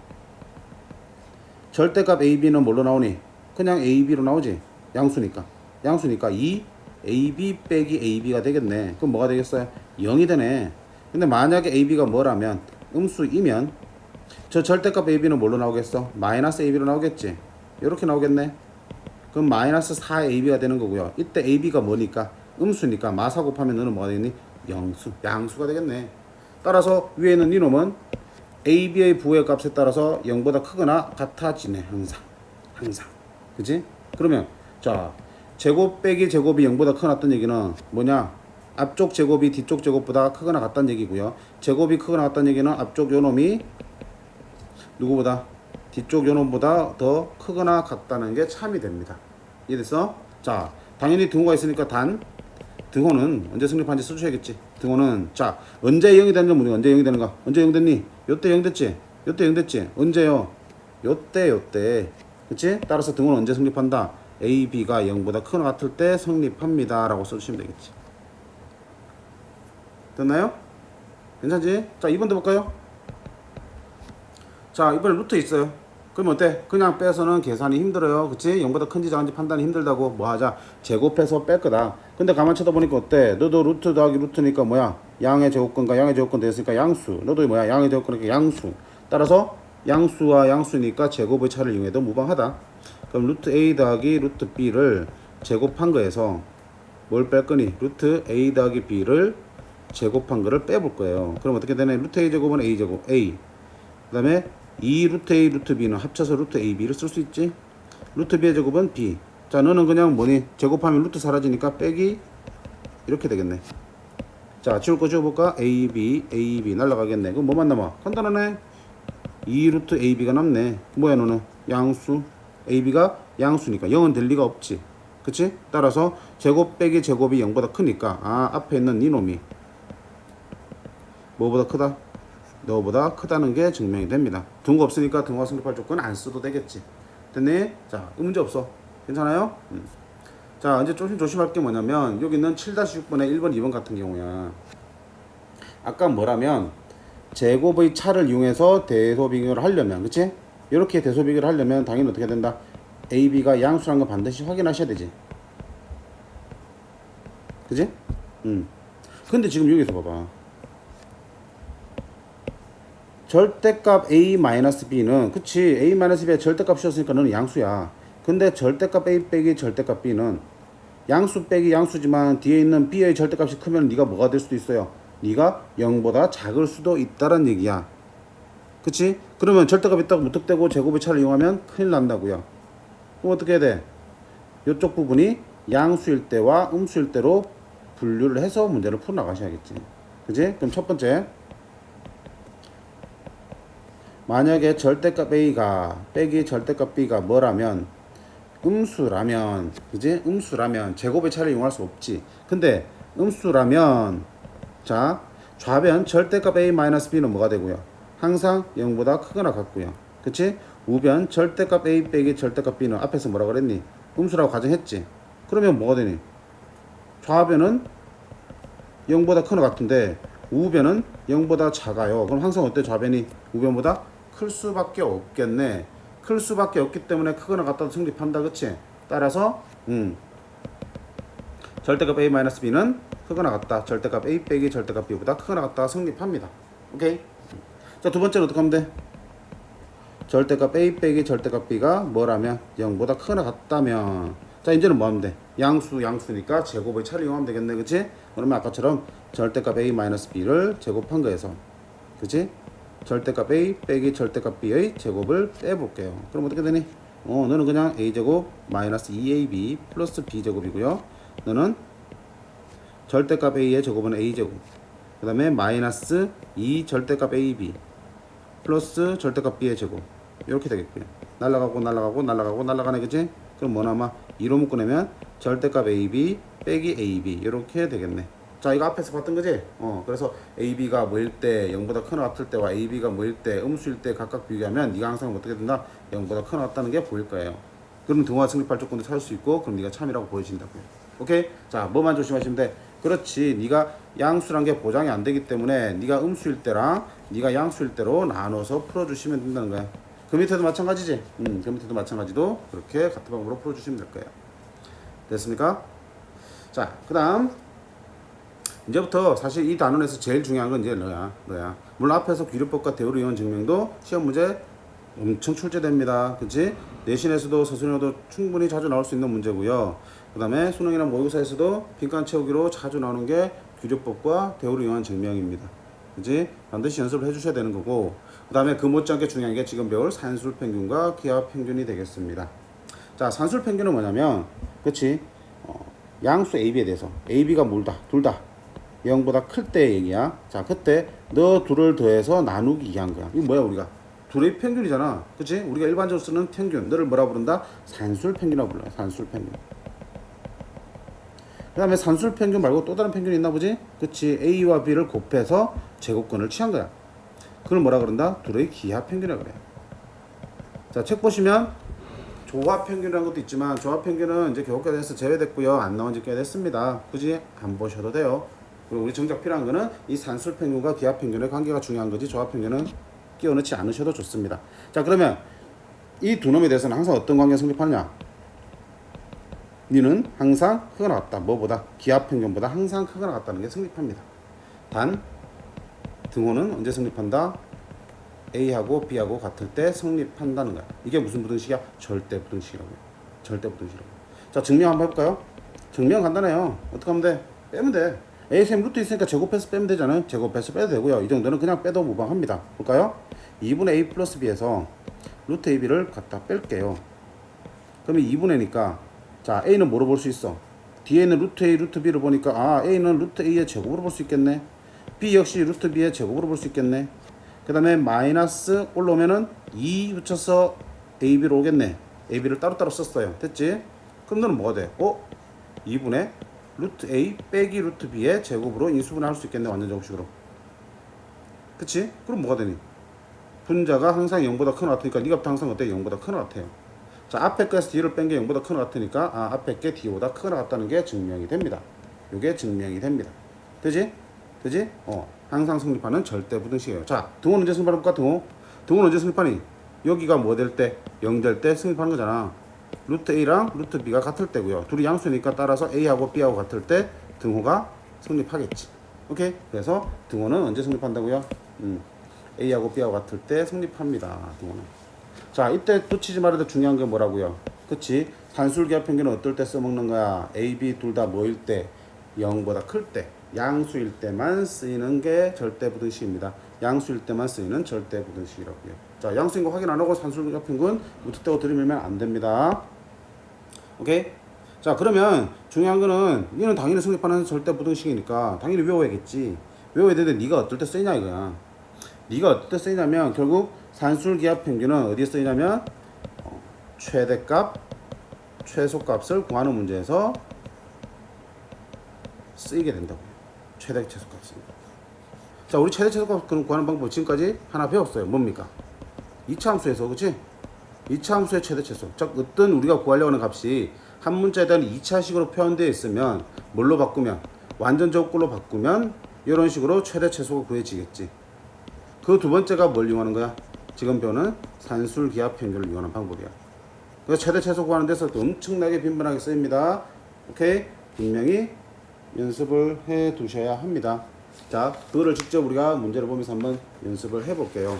절대값 ab는 뭘로 나오니? 그냥 ab로 나오지. 양수니까 2 ab 빼기 ab가 되겠네. 그럼 뭐가 되겠어요? 0이 되네. 근데 만약에 ab가 뭐라면 음수이면 저 절대값 ab는 뭘로 나오겠어? 마이너스 ab로 나오겠지. 이렇게 나오겠네. 그럼 마이너스 4ab가 되는 거고요. 이때 ab가 뭐니까? 음수니까 마사 곱하면 너는 뭐가 되겠니? 양수가 되겠네. 따라서 위에 있는 이놈은 ab의 부의 값에 따라서 0보다 크거나 같아지네. 항상. 그지? 그러면 자, 제곱 빼기 제곱이 0보다 크거나 같다는 얘기는 뭐냐? 앞쪽 제곱이 뒤쪽 제곱보다 크거나 같다는 얘기고요. 제곱이 크거나 같다는 얘기는 앞쪽 요놈이 누구보다 뒤쪽 요놈보다 더 크거나 같다는 게 참이 됩니다. 이해됐어? 자, 당연히 등호가 있으니까 등호는 언제 성립하는지 써주셔야겠지. 등호는 자 언제 0이 되는 건 뭐니? 언제 0이 되는가? 언제 0 됐니? 요때 0 됐지? 요때 0 됐지? 언제요? 요때 그치? 따라서 등호는 언제 성립한다? A, B가 0보다 크거나 같을 때 성립합니다 라고 써주시면 되겠지. 됐나요? 괜찮지? 자 2번도 볼까요? 자 이번에 루트 있어요. 그럼 어때? 그냥 빼서는 계산이 힘들어요. 그치? 0보다 큰지 작은지 판단이 힘들다고 뭐 하자? 제곱해서 뺄 거다. 근데 가만 쳐다보니까 어때? 너도 루트 더하기 루트니까 뭐야? 양의 제곱근과 양의 제곱근 됐으니까 양수. 너도 뭐야? 양의 제곱근이니까 양수. 따라서 양수와 양수니까 제곱의 차를 이용해도 무방하다. 그럼 루트 A 더하기 루트 B를 제곱한 거에서 뭘 뺄 거니? 루트 A 더하기 B를 제곱한 거를 빼볼 거예요. 그럼 어떻게 되네? 루트 A 제곱은 A 제곱 A. 그 다음에 2 루트 A 루트 B는 합쳐서 루트 A B를 쓸 수 있지. 루트 B의 제곱은 B. 자 너는 그냥 뭐니? 제곱하면 루트 사라지니까 빼기 이렇게 되겠네. 자 지울 거 지워볼까? A B 날라가겠네. 그럼 뭐만 남아? 간단하네. 2 루트 A B가 남네. 뭐야 너는? 양수. A B가 양수니까 0은 될 리가 없지. 그치? 따라서 제곱 빼기 제곱이 0보다 크니까 앞에 있는 이놈이 뭐보다 크다? 너보다 크다는 게 증명이 됩니다. 등호 없으니까 등호가 성립할 조건 안 써도 되겠지. 됐니? 자, 문제 없어. 괜찮아요? 자, 이제 조심할 게 뭐냐면 여기 있는 7-6번에 1번, 2번 같은 경우야. 아까 뭐라면 제곱의 차를 이용해서 대소비교를 하려면, 그치? 이렇게 대소비교를 하려면 당연히 어떻게 된다? A, B가 양수라는 거 반드시 확인하셔야 되지. 그치? 근데 지금 여기서 봐봐. 절대값 A-B는 그치 A-B의 절대값이었으니까 너는 양수야. 근데 절대값 A 빼기 절대값 B는 양수 빼기 양수지만 뒤에 있는 B의 절대값이 크면 네가 뭐가 될 수도 있어요. 네가 0보다 작을 수도 있다는 얘기야. 그치? 그러면 절대값이 있다고 무턱대고 제곱의 차를 이용하면 큰일 난다고요. 그럼 어떻게 해야 돼? 이쪽 부분이 양수일 때와 음수일 때로 분류를 해서 문제를 풀어나가셔야겠지. 그치? 그럼 첫 번째 만약에 절대값 A가 빼기 절대값 B가 뭐라면 음수라면 그지? 음수라면 제곱의 차를 이용할 수 없지. 근데 음수라면 자 좌변 절대값 A-B는 뭐가 되고요? 항상 0보다 크거나 같고요. 그치? 우변 절대값 A 빼기 절대값 B는 앞에서 뭐라 그랬니? 음수라고 가정했지. 그러면 뭐가 되니? 좌변은 0보다 크거나 같은데 우변은 0보다 작아요. 그럼 항상 어때? 좌변이 우변보다 클 수밖에 없겠네. 클 수밖에 없기 때문에 크거나 같다도 성립한다. 그치? 따라서 절대값 A-B는 크거나 같다. 절대값 A 빼기 절대값 B보다 크거나 같다 성립합니다. 오케이? 자, 두 번째는 어떻게 하면 돼? 절대값 A 빼기 절대값 B가 뭐라면 0보다 크거나 같다면 자 이제는 뭐 하면 돼? 양수니까 제곱의 차를 이용하면 되겠네. 그치? 그러면 아까처럼 절대값 A-B를 제곱한 거에서 그치? 절대값 A 빼기 절대값 B의 제곱을 빼볼게요. 그럼 어떻게 되니? 너는 그냥 A제곱 마이너스 2AB 플러스 B제곱이고요. 너는 절대값 A의 제곱은 A제곱 그 다음에 마이너스 2 절대값 AB 플러스 절대값 B의 제곱 이렇게 되겠고요. 날라가네. 그치? 그럼 뭐 남아? 2로 묶어내면 절대값 AB 빼기 AB 이렇게 되겠네. 자 이거 앞에서 봤던 거지? 그래서 AB가 뭐일 때 0보다 크거나 같을 때와 AB가 뭐일 때 음수일 때 각각 비교하면 네가 항상 어떻게 된다? 0보다 크거나 같다는 게 보일 거예요. 그럼 등호가 성립할 조건도 찾을 수 있고 그럼 네가 참이라고 보여진다고요. 오케이? 자 뭐만 조심하시면 돼? 그렇지 네가 양수란 게 보장이 안 되기 때문에 네가 음수일 때랑 네가 양수일 때로 나눠서 풀어주시면 된다는 거야. 그 밑에도 마찬가지지? 그 밑에도 마찬가지도 그렇게 같은 방법으로 풀어주시면 될 거예요. 됐습니까? 자 그 다음 이제부터 사실 이 단원에서 제일 중요한 건 이제 너야. 물론 앞에서 귀류법과 대우로 이용 증명도 시험 문제 엄청 출제됩니다. 그치? 내신에서도 서술형도 충분히 자주 나올 수 있는 문제고요. 그 다음에 수능이나 모의고사에서도 빈칸 채우기로 자주 나오는 게 귀류법과 대우로 이용한 증명입니다. 그치? 반드시 연습을 해주셔야 되는 거고 그 다음에 그 못지않게 중요한 게 지금 배울 산술평균과 기하평균이 되겠습니다. 자 산술평균은 뭐냐면 그치? 양수 AB에 대해서 AB가 둘 다 0보다 클 때 얘기야. 자, 그때 너 둘을 더해서 나누기 2한 거야. 이거 뭐야, 우리가? 둘의 평균이잖아. 그치? 우리가 일반적으로 쓰는 평균. 너를 뭐라 부른다? 산술 평균이라고 불러요. 산술 평균. 그 다음에 산술 평균 말고 또 다른 평균이 있나 보지? 그치? A와 B를 곱해서 제곱근을 취한 거야. 그걸 뭐라 그런다? 둘의 기하 평균이라고 그래. 자, 책 보시면 조합 평균이라는 것도 있지만 조합 평균은 이제 교과서에서 제외됐고요. 안 나온 지 꽤 됐습니다. 굳이 안 보셔도 돼요. 그리고 우리 정작 필요한 거는 이 산술 평균과 기하 평균의 관계가 중요한 거지 조합 평균은 끼워 넣지 않으셔도 좋습니다. 자, 그러면 이 두 놈에 대해서는 항상 어떤 관계가 성립하느냐? 니는 항상 크거나 같다. 뭐보다? 기하 평균보다 항상 크거나 같다는 게 성립합니다. 단 등호는 언제 성립한다? A하고 B하고 같을 때 성립한다는 거야. 이게 무슨 부등식이야? 절대 부등식이라고요. 절대 부등식이라고. 자, 증명 한번 해볼까요? 증명 간단해요. 어떻게 하면 돼? 빼면 돼. ASM 루트 있으니까 제곱해서 빼면 되잖아요. 제곱해서 빼도 되고요. 이 정도는 그냥 빼도 무방합니다. 볼까요? 2분의 A 플러스 B에서 루트 AB를 갖다 뺄게요. 그러면 2분의니까 자, A는 뭐로 볼 수 있어? 뒤에는 루트 A, 루트 B를 보니까 아, A는 루트 A의 제곱으로 볼 수 있겠네. B 역시 루트 B의 제곱으로 볼 수 있겠네. 그 다음에 마이너스 올라오면은 2 붙여서 AB로 오겠네. AB를 따로따로 썼어요. 됐지? 그럼 너는 뭐가 돼? 2분의 루트 A 빼기 루트 B의 제곱으로 인수분해 할 수 있겠네. 완전 정식으로. 그치? 그럼 뭐가 되니? 분자가 항상 0보다 큰 것 같으니까 네 값도 항상 어때? 0보다 큰 것 같아요. 자, 앞에 거에서 D를 뺀 게 0보다 큰 것 같으니까 아, 앞에 게 D보다 큰 것 같다는 게 증명이 됩니다. 요게 증명이 됩니다. 되지? 되지? 항상 성립하는 절대 부등식이에요. 자, 등호는 언제 성립할까? 등호는 언제 성립하니? 여기가 뭐 될 때? 0 될 때 성립하는 거잖아. 루트 A랑 루트 B가 같을 때고요. 둘이 양수니까 따라서 A하고 B하고 같을 때 등호가 성립하겠지. 오케이? 그래서 등호는 언제 성립한다고요? A하고 B하고 같을 때 성립합니다. 등호는. 자, 이때 놓치지 말아야 될 중요한 게 뭐라고요? 그치? 산술기하 평균은 어떨 때 써먹는 거야? A, B 둘 다 뭐일 때? 0보다 클 때. 양수일 때만 쓰이는 게 절대 부등식입니다. 양수일 때만 쓰이는 절대 부등식이라고요. 자, 양수인 거 확인 안 하고 산술기하 평균 루트 떼고 들이밀면 안 됩니다. 오케이? 자, 그러면 중요한 거는 얘는 당연히 성립하는 절대 부등식이니까 당연히 외워야겠지. 외워야 되는데 네가 어떨 때 쓰이냐 이거야. 네가 어떨 때 쓰이냐면 결국 산술기하 평균은 어디에 쓰이냐면 최대값, 최소값을 구하는 문제에서 쓰이게 된다고요. 최대 최소값은. 자, 우리 최대 최소값 구하는 방법 지금까지 하나 배웠어요. 뭡니까? 2차 함수에서, 그치? 2차 함수의 최대 최소. 즉, 어떤 우리가 구하려고 하는 값이 한 문자에 대한 2차식으로 표현되어 있으면 뭘로 바꾸면? 완전 제곱꼴로 바꾸면 이런 식으로 최대 최소가 구해지겠지. 그 두 번째가 뭘 이용하는 거야? 지금 배우는 산술기하 평균을 이용하는 방법이야. 그래서 최대 최소 구하는 데서 엄청나게 빈번하게 쓰입니다. 오케이? 분명히 연습을 해 두셔야 합니다. 자, 그거를 직접 우리가 문제를 보면서 한번 연습을 해 볼게요.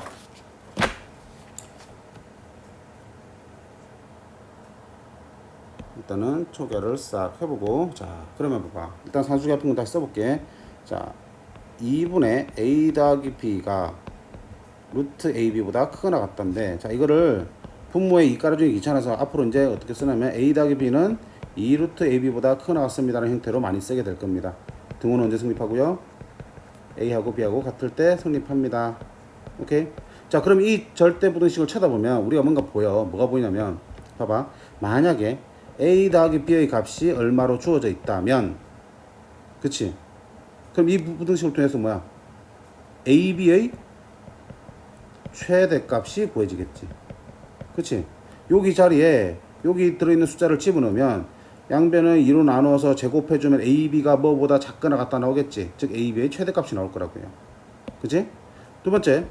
일단은 초계를 싹 해보고, 자, 그러면 봐봐. 일단 산술기하 평균 다시 써볼게. 자, 2분의 A 더하기 B가 루트 AB보다 크거나 같던데, 자, 이거를 분모에 2 깔아주기 귀찮아서 앞으로 이제 어떻게 쓰냐면 A 더하기 B는 2 루트 AB보다 크거나 같습니다라는 형태로 많이 쓰게 될 겁니다. 등호는 언제 성립하고요? A하고 B하고 같을 때 성립합니다. 오케이? 자, 그럼 이 절대 부등식을 쳐다보면 우리가 뭔가 보여. 뭐가 보이냐면, 봐봐. 만약에 A 더하기 B의 값이 얼마로 주어져 있다면, 그치? 그럼 이 부등식을 통해서 뭐야? AB의 최대값이 구해지겠지. 그치? 여기 자리에 여기 들어있는 숫자를 집어넣으면 양변을 2로 나누어서 제곱해주면 AB가 뭐보다 작거나 같다 나오겠지. 즉 AB의 최대값이 나올 거라고요. 그치? 두 번째,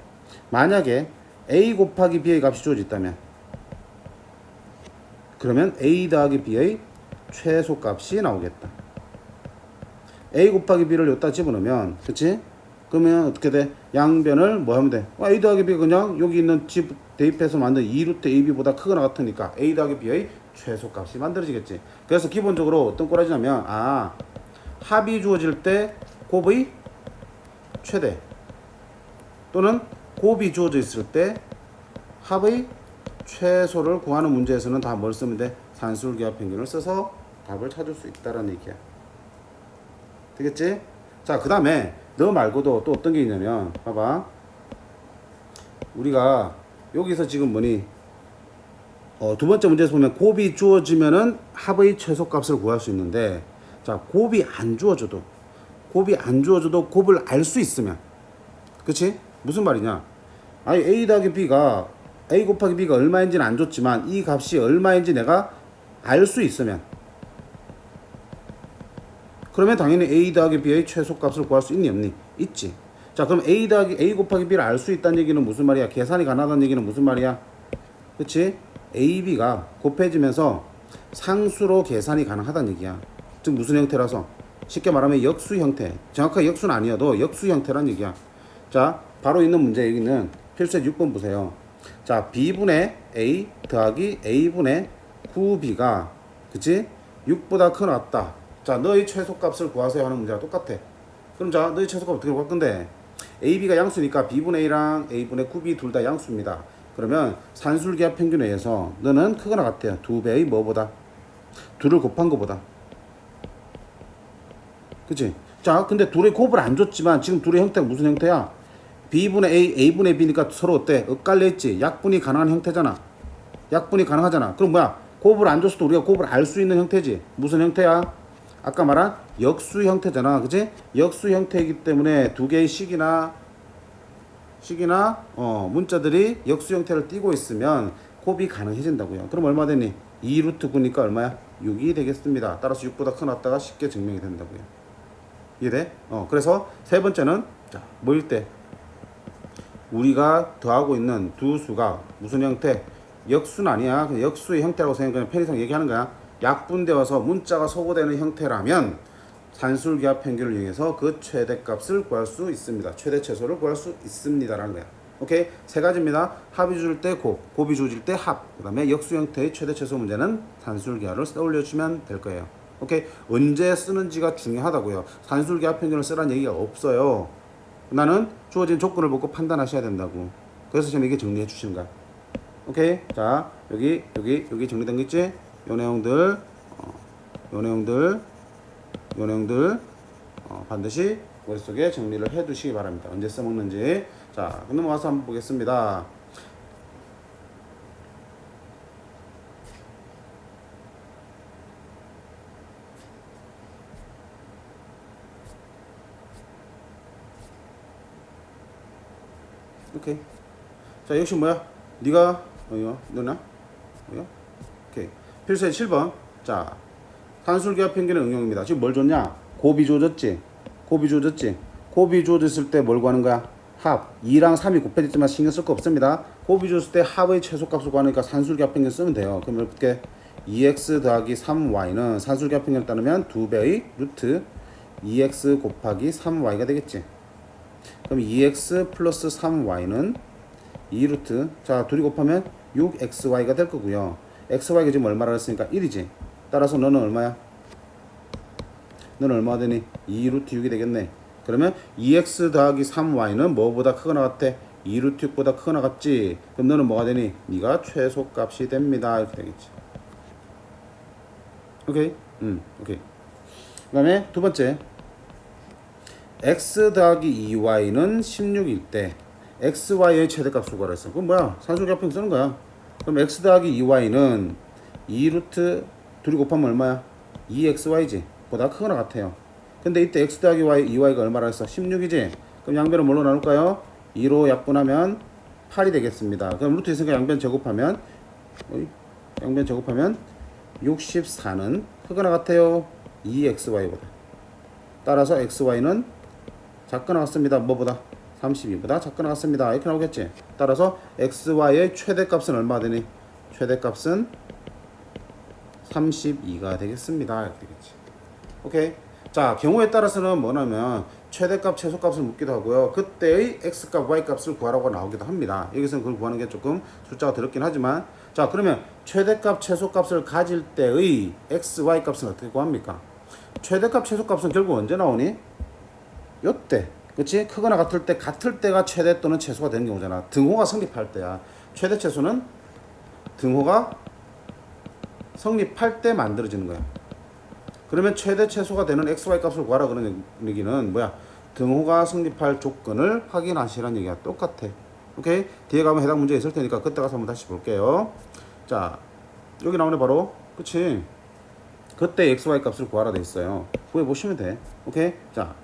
만약에 A 곱하기 B의 값이 주어져 있다면 그러면 A 더하기 B의 최소값이 나오겠다. A 곱하기 B를 여기다 집어넣으면, 그치? 그러면 어떻게 돼? 양변을 뭐 하면 돼? A 더하기 B가 그냥 여기 있는 집 대입해서 만든 2루트 AB보다 크거나 같으니까 A 더하기 B의 최소값이 만들어지겠지. 그래서 기본적으로 어떤 꼬라지냐면, 합이 주어질 때 곱의 최대 또는 곱이 주어져 있을 때 합의 최소를 구하는 문제에서는 다 뭘 쓰면 돼? 산술기하 평균을 써서 답을 찾을 수 있다는 얘기야. 되겠지? 자, 그 다음에 너 말고도 또 어떤 게 있냐면 봐봐. 우리가 여기서 지금 뭐니 두 번째 문제에서 보면 곱이 주어지면은 합의 최소값을 구할 수 있는데, 자, 곱이 안 주어져도 곱을 알 수 있으면, 그치? 무슨 말이냐? 아니 a 더하기 b가 a 곱하기 b가 얼마인지는 안 줬지만 이 값이 얼마인지 내가 알 수 있으면, 그러면 당연히 a 더하기 b의 최소값을 구할 수 있니 없니? 있지. 자, 그럼 a 곱하기 b를 알 수 있다는 얘기는 무슨 말이야? 계산이 가능하다는 얘기는 무슨 말이야? 그치? a, b가 곱해지면서 상수로 계산이 가능하다는 얘기야. 즉 무슨 형태라서? 쉽게 말하면 역수 형태. 정확하게 역수는 아니어도 역수 형태란 얘기야. 자, 바로 있는 문제 여기는 필수의 6번 보세요. 자, b분의 a 더하기 a분의 9b가 그치? 6보다 큰 왔다. 자, 너의 최소값을 구하세요 하는 문제랑 똑같아. 그럼 자, 너의 최소값 어떻게 구할 건데? a, b가 양수니까 b분의 a랑 a분의 9b 둘 다 양수입니다. 그러면 산술기하 평균에 의해서 너는 크거나 같아요. 2배의 뭐보다? 2를 곱한 거보다. 그치? 자, 근데 둘의 곱을 안 줬지만 지금 둘의 형태가 무슨 형태야? b분의 a, a분의 b니까 서로 어때? 엇갈려 있지? 약분이 가능한 형태잖아. 약분이 가능하잖아. 그럼 뭐야? 곱을 안 줬어도 우리가 곱을 알 수 있는 형태지. 무슨 형태야? 아까 말한 역수 형태잖아. 그치? 역수 형태이기 때문에 두 개의 식이나 문자들이 역수 형태를 띠고 있으면 곱이 가능해진다고요. 그럼 얼마 되니? 2루트 9니까 얼마야? 6이 되겠습니다. 따라서 6보다 큰 왔다가 쉽게 증명이 된다고요. 이해돼? 그래서 세 번째는 자, 뭐일 때? 우리가 더하고 있는 두 수가 무슨 형태? 역수는 아니야. 그냥 역수의 형태라고 생각하면 편의상 얘기하는 거야. 약분되어서 문자가 소거되는 형태라면 산술기하 평균을 이용해서 그 최대값을 구할 수 있습니다. 최대 최소를 구할 수 있습니다라는 거야. 오케이? 세 가지입니다. 합이 주어질 때 곱, 곱이 주어질 때 합. 그 다음에 역수 형태의 최대 최소 문제는 산술기하를 떠올려 주면 될 거예요. 오케이? 언제 쓰는지가 중요하다고요. 산술기하 평균을 쓰라는 얘기가 없어요. 나는 주어진 조건을 보고 판단하셔야 된다고. 그래서 지금 이게 정리해 주시는 거야. 오케이? 자, 여기 정리된 거 있지? 요 내용들 반드시 머릿속에 정리를 해 두시기 바랍니다. 언제 써먹는지. 자, 그럼 넘어가서 한번 보겠습니다. 오케이. 자, 역시 뭐야? 네가 너나? 뭐야? 오케이. 필수의 7번. 자, 산술기하 평균의 응용입니다. 지금 뭘 줬냐? 곱이 주어졌지? 곱이 주어졌을 때 뭘 구하는 거야? 합. 2랑 3이 곱해졌지만 신경 쓸 거 없습니다. 곱이 주어졌을 때 합의 최소값을 구하니까 산술기하 평균 쓰면 돼요. 그럼 이렇게 2x 더하기 3y는 산술기하 평균을 따르면 2배의 루트 2x 곱하기 3y가 되겠지. 그럼 2x 플러스 3y는 2루트, 자, 둘이 곱하면 6xy가 될 거고요. xy가 지금 얼마라 했으니까 1이지. 따라서 너는 얼마야? 너는 얼마 되니? 2루트 6이 되겠네. 그러면 2x 더하기 3y는 뭐보다 크거나 같아? 2루트 6보다 크거나 같지? 그럼 너는 뭐가 되니? 네가 최소값이 됩니다. 이렇게 되겠지. 오케이? 오케이. 그 다음에 두 번째. x 더하기 2y는 16일 때 xy의 최대값을 구하라 했어. 그럼 뭐야? 산술기하 평균 쓰는 거야. 그럼 x 더하기 2y는 2루트 둘이 곱하면 얼마야? 2xy지. 보다 크거나 같아요. 근데 이때 x 더하기 y, 2y가 얼마라 했어? 16이지. 그럼 양변을 뭘로 나눌까요? 2로 약분하면 8이 되겠습니다. 그럼 루트 있으니까 양변 제곱하면 64는 크거나 같아요. 2xy보다. 따라서 xy는 작거나 같습니다. 뭐보다? 32보다 작거나 같습니다. 이렇게 나오겠지. 따라서 xy의 최대값은 얼마 되니? 최대값은 32가 되겠습니다. 이렇게 되겠지. 오케이. 자, 경우에 따라서는 뭐냐면 최대값, 최소값을 묻기도 하고요. 그때의 x값, y값을 구하라고 나오기도 합니다. 여기서는 그걸 구하는 게 조금 숫자가 더럽긴 하지만, 자, 그러면 최대값, 최소값을 가질 때의 x, y값은 어떻게 구합니까? 최대값, 최소값은 결국 언제 나오니? 요때. 그치? 크거나 같을 때가 최대 또는 최소가 되는 경우잖아. 등호가 성립할 때야. 최대 최소는 등호가 성립할 때 만들어지는 거야. 그러면 최대 최소가 되는 xy 값을 구하라 그러는 얘기는 뭐야? 등호가 성립할 조건을 확인하시라는 얘기야. 똑같아. 오케이? 뒤에 가면 해당 문제 있을 테니까 그때 가서 한번 다시 볼게요. 자, 여기 나오네 바로. 그치? 그때 xy 값을 구하라 돼 있어요. 구해보시면 돼. 오케이? 자,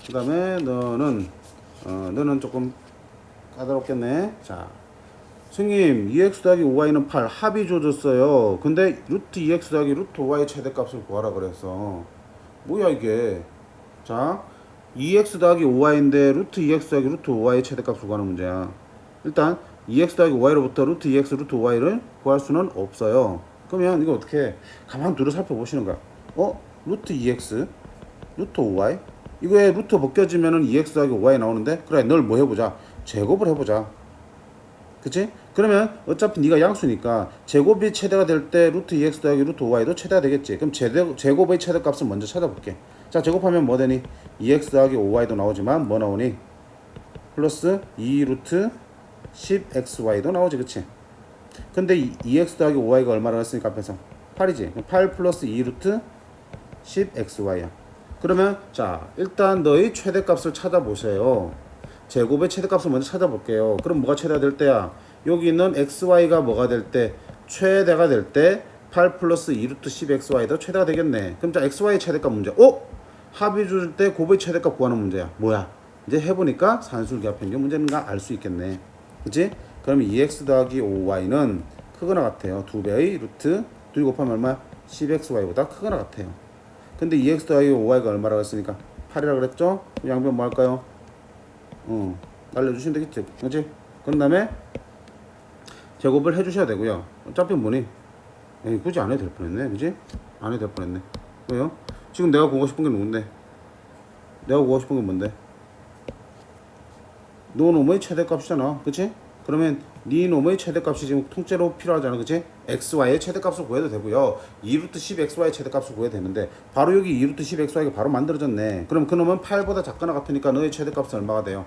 그 다음에 너는 조금 까다롭겠네. 자, 선생님 2x 더하기 5y는 8 합이 줘줬어요. 근데 루트 2x 더하기 루트 5y 최대값을 구하라 그랬어. 뭐야 이게. 자, 2x 더하기 5y인데 루트 2x 더하기 루트 5y 최대값을 구하는 문제야. 일단 2x 더하기 5y로부터 루트 2x 루트 5y를 구할 수는 없어요. 그러면 이거 어떻게 해? 가만 둘러 살펴보시는 거야. 루트 2x 루트 5y 이거에 루트 벗겨지면은 2x 더하기 5y 나오는데, 그래 널 뭐 해보자, 제곱을 해보자. 그치? 그러면 어차피 네가 양수니까 제곱이 최대가 될 때 루트 2x 더하기 루트 5y도 최대가 되겠지. 그럼 제곱의 최대값을 먼저 찾아볼게. 자, 제곱하면 뭐 되니? 2x 더하기 5y도 나오지만 뭐 나오니? 플러스 2 루트 10xy도 나오지. 그치? 근데 2x 더하기 5y가 얼마라고 했으니까 앞에서 8이지. 8 플러스 2 루트 10xy야. 그러면 자, 일단 너의 최대값을 찾아보세요. 제곱의 최대값을 먼저 찾아볼게요. 그럼 뭐가 최대가 될 때야? 여기 있는 xy가 뭐가 될 때? 최대가 될 때 8 플러스 2 루트 10xy도 최대가 되겠네. 그럼 자, xy 최대값 문제. 합이 줄 때 곱의 최대값 구하는 문제야. 뭐야? 이제 해보니까 산술기하 평균 문제인가 알 수 있겠네. 그치? 그러면 2x 더하기 5y는 크거나 같아요. 2배의 루트 2 곱하면 얼마야? 10xy보다 크거나 같아요. 근데 2x 더하기 5y가 얼마라고 했으니까 8이라고 그랬죠? 양변 뭐 할까요? 알려주시면 되겠지. 그치? 그 다음에 제곱을 해주셔야 되고요. 어차피 뭐니? 굳이 안 해도 될 뻔했네. 그치? 안 해도 될 뻔했네. 왜요? 지금 내가 구하고 싶은 게 누군데? 내가 구하고 싶은 게 뭔데? 너 놈의 최대값이잖아. 그치? 그러면 네 놈의 최대값이 지금 통째로 필요하잖아. 그치? xy의 최대값을 구해도 되고요. 2루트 10xy의 최대값을 구해도 되는데 바로 여기 2루트 10xy가 바로 만들어졌네. 그럼 그 놈은 8보다 작거나 같으니까 너의 최대값은 얼마가 돼요?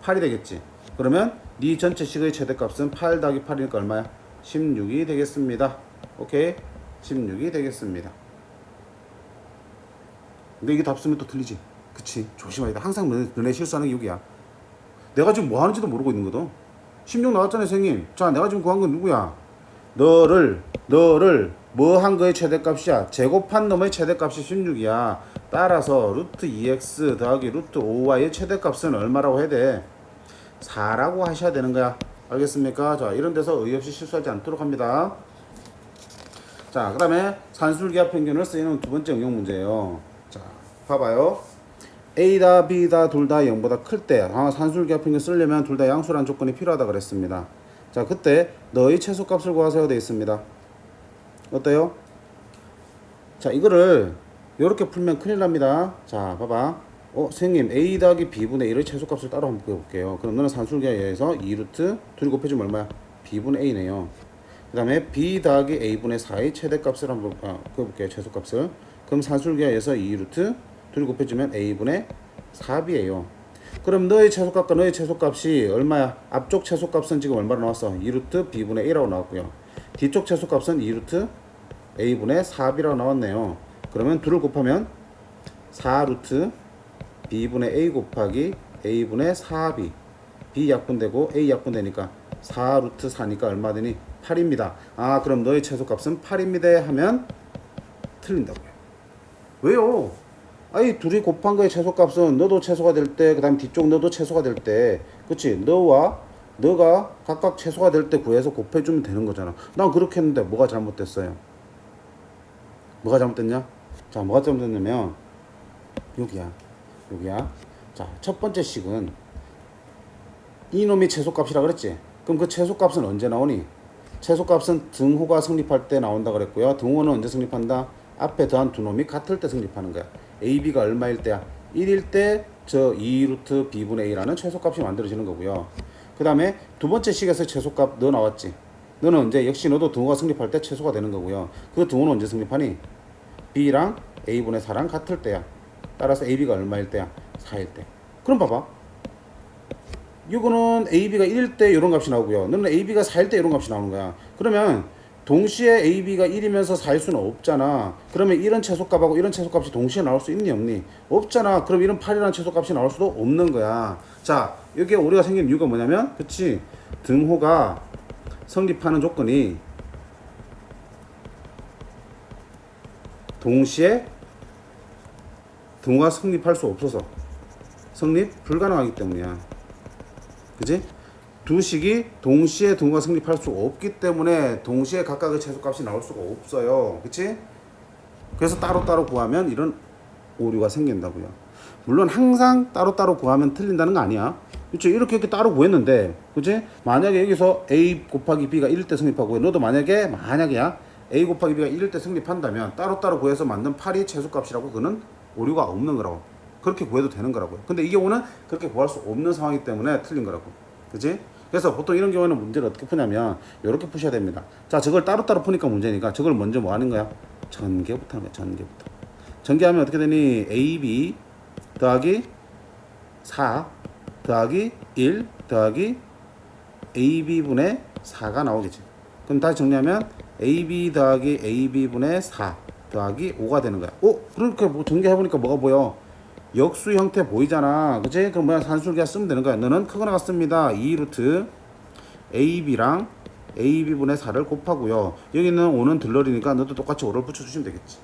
8이 되겠지. 그러면 네 전체 식의 최대값은 8 더하기 8이니까 얼마야? 16이 되겠습니다. 오케이? 16이 되겠습니다. 근데 이게 답 쓰면 또 틀리지. 그치? 조심해야 돼. 항상 너네 실수하는 게 여기야. 내가 지금 뭐 하는지도 모르고 있는 거든. 16 나왔잖아요, 선생님. 자, 내가 지금 구한 건 누구야? 너를 뭐 한 거의 최대값이야? 제곱한 놈의 최대값이 16이야. 따라서 루트 2x 더하기 루트 5y의 최대값은 얼마라고 해야 돼? 4라고 하셔야 되는 거야. 알겠습니까? 자, 이런 데서 의의 없이 실수하지 않도록 합니다. 자, 그 다음에 산술기하 평균을 쓰이는 두 번째 응용 문제예요. 자, 봐봐요. A다 B다 둘 다 0보다 클 때 산술기하 평균 쓰려면 둘 다 양수란 조건이 필요하다 그랬습니다. 자, 그때 너의 최소값을 구하세요 돼 있습니다. 어때요? 자, 이거를 이렇게 풀면 큰일 납니다. 자, 봐봐. 선생님 A 더하기 B분의 1의 최소값을 따로 한번 구해볼게요. 그럼 너는 산술기하에 의해서 2루트 둘이 곱해주면 얼마야? B분의 A네요. 그 다음에 B 더하기 A분의 4의 최대값을 한번 구해볼게요. 최소값을. 그럼 산술기하에 의해서 2루트 둘이 곱해주면 A분의 4B예요. 그럼 너의 최소값과 너의 최소값이 얼마야? 앞쪽 최소값은 지금 얼마로 나왔어? 2루트 B분의 A라고 나왔고요. 뒤쪽 최소값은 2루트 A분의 4B라고 나왔네요. 그러면 둘을 곱하면 4루트 B분의 A 곱하기 A분의 4B. B 약분되고 A 약분되니까 4루트 4니까 얼마 되니? 8입니다. 아, 그럼 너의 최소값은 8입니다 하면 틀린다고요. 왜요? 아니, 둘이 곱한 거의 최소값은 너도 최소가 될 때, 그 다음 뒤쪽 너도 최소가 될 때, 그치? 너가 각각 최소가 될 때 구해서 곱해주면 되는 거잖아. 난 그렇게 했는데 뭐가 잘못됐어요? 뭐가 잘못됐냐? 자, 뭐가 잘못됐냐면 여기야. 자, 첫 번째 식은 이놈이 최소값이라 그랬지? 그럼 그 최소값은 언제 나오니? 최소값은 등호가 성립할 때 나온다 그랬고요. 등호는 언제 성립한다? 앞에 더한 두 놈이 같을 때 성립하는 거야. A, B가 얼마일 때야? 1일 때 저 2루트 B분의 A라는 최소값이 만들어지는 거고요. 그 다음에 두 번째 식에서 최소값 너 나왔지? 너는 언제? 역시 너도 등호가 성립할 때 최소가 되는 거고요. 그 등호는 언제 성립하니? B랑 A분의 4랑 같을 때야. 따라서 AB가 얼마일 때야? 4일 때. 그럼 봐봐. 이거는 AB가 1일 때 이런 값이 나오고요. 너는 AB가 4일 때 이런 값이 나오는 거야. 그러면 동시에 A, B가 1이면서 4일 수는 없잖아. 그러면 이런 최소값하고 이런 최소값이 동시에 나올 수 있니 없니? 없잖아. 그럼 이런 8이라는 최소값이 나올 수도 없는 거야. 자, 여기에 오류가 생긴 이유가 뭐냐면, 그치? 등호가 성립하는 조건이 동시에 등호가 성립할 수 없어서 성립 불가능하기 때문이야. 그지? 두 식이 동시에 등호가 성립할 수 없기 때문에 동시에 각각의 최소값이 나올 수가 없어요. 그치? 그래서 따로따로 구하면 이런 오류가 생긴다고요. 물론 항상 따로따로 구하면 틀린다는 거 아니야. 그치? 이렇게 따로 구했는데, 그치? 만약에 여기서 A 곱하기 B가 1일 때 성립하고, 너도 만약에야 A 곱하기 B가 1일 때 성립한다면 따로따로 구해서 만든 8이 최소값이라고, 그는 오류가 없는 거라고. 그렇게 구해도 되는 거라고요. 근데 이 경우는 그렇게 구할 수 없는 상황이기 때문에 틀린 거라고. 그치? 그래서 보통 이런 경우에는 문제를 어떻게 푸냐면 이렇게 푸셔야 됩니다. 자, 저걸 따로따로 푸니까 문제니까 저걸 먼저 뭐 하는 거야? 전개부터 하는 거야. 전개부터. 전개하면 어떻게 되니? AB 더하기 4 더하기 1 더하기 AB분의 4가 나오겠지. 그럼 다시 정리하면 AB 더하기 AB분의 4 더하기 5가 되는 거야. 그렇게 뭐 전개해보니까 뭐가 보여? 역수 형태 보이잖아. 그치? 그럼 뭐야? 산술기하 쓰면 되는 거야. 너는 크거나 같습니다. 2루트 AB랑 AB분의 4를 곱하고요. 여기는 5는 들러리니까 너도 똑같이 5를 붙여주시면 되겠지.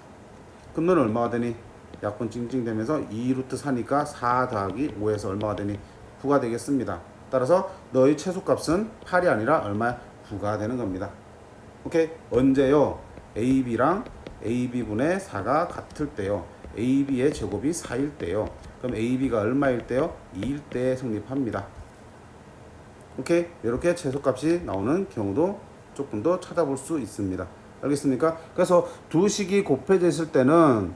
그럼 너는 얼마가 되니? 약분 찡찡되면서 2루트 4니까 4 더하기 5에서 얼마가 되니? 9가 되겠습니다. 따라서 너의 최소값은 8이 아니라 얼마야? 9가 되는 겁니다. 오케이? 언제요? AB랑 AB분의 4가 같을 때요. AB의 제곱이 4일 때요. 그럼 AB가 얼마일 때요? 2일 때에 성립합니다. 오케이? 이렇게 최소값이 나오는 경우도 조금 더 찾아볼 수 있습니다. 알겠습니까? 그래서 두 식이 곱해져 있을 때는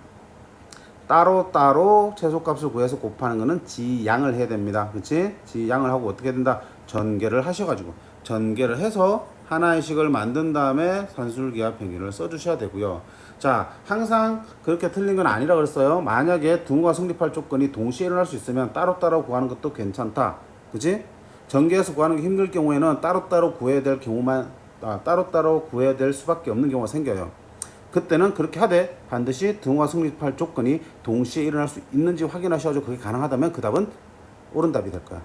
따로따로 최소값을 구해서 곱하는 거는 지양을 해야 됩니다. 그치? 지양을 하고 어떻게 된다? 전개를 하셔가지고 전개를 해서 하나의 식을 만든 다음에 산술기하 평균을 써주셔야 되고요. 자, 항상 그렇게 틀린 건 아니라 그랬어요. 만약에 등호가 성립할 조건이 동시에 일어날 수 있으면 따로따로 구하는 것도 괜찮다. 그치? 전개해서 구하는 게 힘들 경우에는 따로따로 구해야 될 경우만, 따로따로 구해야 될 수밖에 없는 경우가 생겨요. 그때는 그렇게 하되 반드시 등호가 성립할 조건이 동시에 일어날 수 있는지 확인하셔가지고 그게 가능하다면 그 답은 옳은 답이 될 거야.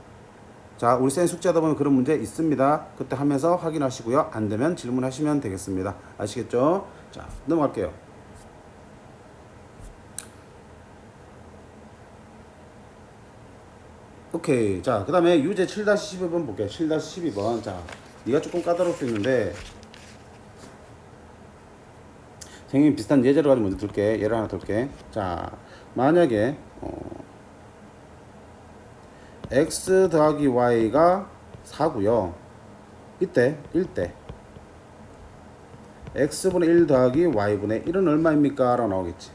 자, 우리 쌤 숙제하다 보면 그런 문제 있습니다. 그때 하면서 확인하시고요. 안 되면 질문하시면 되겠습니다. 아시겠죠? 자, 넘어갈게요. 오케이. 자, 그 다음에 유제 7-12번 볼게요. 7-12번. 자, 네가 조금 까다로울 수 있는데 선생님이 비슷한 예제를 가지고 먼저 들게. 예를 하나 들게. 자, 만약에 x 더하기 y가 4고요. 이때 1대 x분의 1 더하기 y분의 1은 얼마입니까? 라고 나오겠지.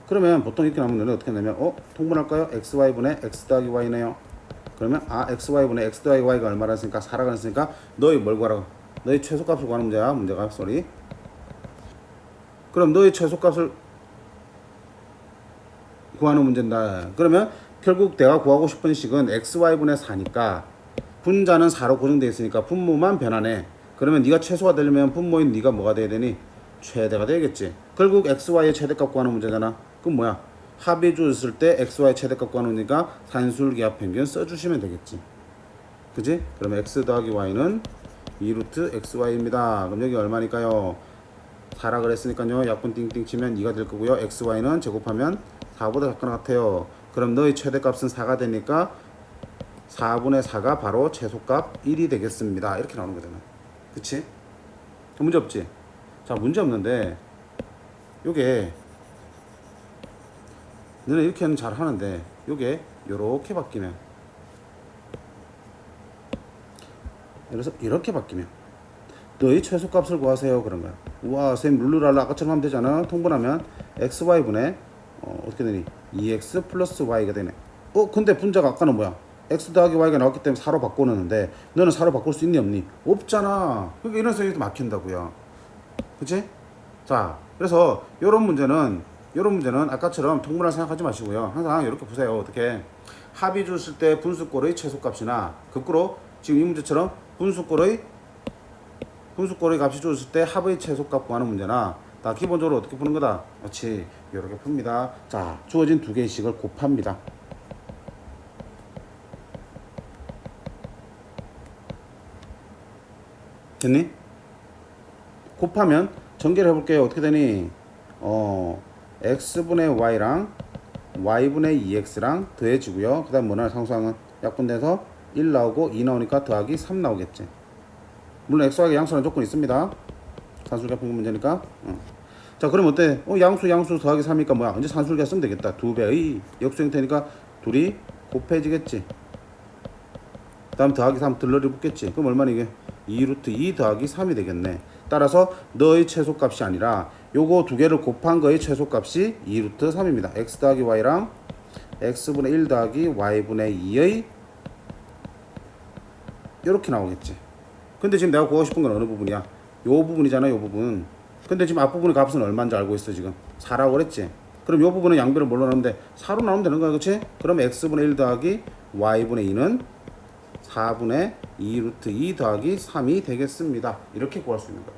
그러면 보통 이렇게 나오면 너네 어떻게 내면 통분할까요? xy분의 x 더하기 y네요. 그러면 xy분의 x 더하기 y가 얼마라 했으니까 4라고 했으니까 너희 뭘 구하라고? 너희 최소값을 구하는 문제야. 문제가 쏘리. 그럼 너희 최소값을 구하는 문제다. 그러면 결국 내가 구하고 싶은 식은 xy분의 4니까 분자는 4로 고정되어 있으니까 분모만 변하네. 그러면 네가 최소가 되려면 분모인 네가 뭐가 돼야 되니? 최대가 되겠지. 결국 xy의 최대값 구하는 문제잖아. 그럼 뭐야? 합이 주었을 때 xy 최대값 구하는 거니까 산술기하 평균 써주시면 되겠지. 그지? 그러면 x 더하기 y는 2루트 xy입니다. 그럼 여기 얼마니까요? 4라 그랬으니까요. 약분 띵띵 치면 2가 될 거고요. xy는 제곱하면 4보다 작거나 같아요. 그럼 너의 최대값은 4가 되니까 4분의 4가 바로 최소값 1이 되겠습니다. 이렇게 나오는 거잖아. 그치? 문제 없지? 자, 문제 없는데 요게 너네 이렇게는 잘 하는데 요게 요렇게 바뀌면, 그래서 이렇게 바뀌면 너희 최소값을 구하세요. 그런 거야. 우와, 쌤 룰루랄라 아까처럼 하면 되잖아. 통분하면 xy분의 어떻게 되니? 2x 플러스 y가 되네. 근데 분자가 아까는 뭐야? x 더하기 y가 나왔기 때문에 4로 바꿔놓는데 너는 4로 바꿀 수 있니 없니? 없잖아. 그러니까 이런 식으로 막힌다고요. 그치? 자, 그래서 요런 문제는 아까처럼 통분할 생각하지 마시고요. 항상 이렇게 보세요. 어떻게 합이 줬을 때 분수꼴의 최소값이나 거꾸로 지금 이 문제처럼 분수꼴의 분수꼴의 값이 주어졌을 때 합의 최소값 구하는 문제나 다 기본적으로 어떻게 푸는 거다? 그렇지. 이렇게 풉니다. 자, 주어진 두 개의 식을 곱합니다. 됐니? 곱하면 전개를 해볼게요. 어떻게 되니? x분의 y랑 y분의 2x랑 더해지고요. 그 다음 뭐나 상수항은 약분돼서 1 나오고 2 나오니까 더하기 3 나오겠지. 물론 x와의 양수라는 조건이 있습니다. 산술기하 평균 문제니까. 자, 그럼 어때? 양수 더하기 3이니까 뭐야? 이제 산술기하 쓰면 되겠다. 2배의 역수 형태니까 둘이 곱해지겠지. 그 다음 더하기 3 들러리 붙겠지. 그럼 얼마나 이게? 2루트 2 더하기 3이 되겠네. 따라서 너의 최소값이 아니라 요거 두 개를 곱한 거의 최소값이 2루트 3입니다. x 더하기 y랑 x분의 1 더하기 y분의 2의 이렇게 나오겠지. 근데 지금 내가 구하고 싶은 건 어느 부분이야? 요 부분이잖아, 요 부분. 근데 지금 앞부분의 값은 얼마인지 알고 있어, 지금. 4라고 그랬지? 그럼 요 부분은 양변을 뭘로 나누는데 4로 나누면 되는 거야, 그치? 그럼 x분의 1 더하기 y분의 2는 4분의 2루트 2 더하기 3이 되겠습니다. 이렇게 구할 수 있는 거야.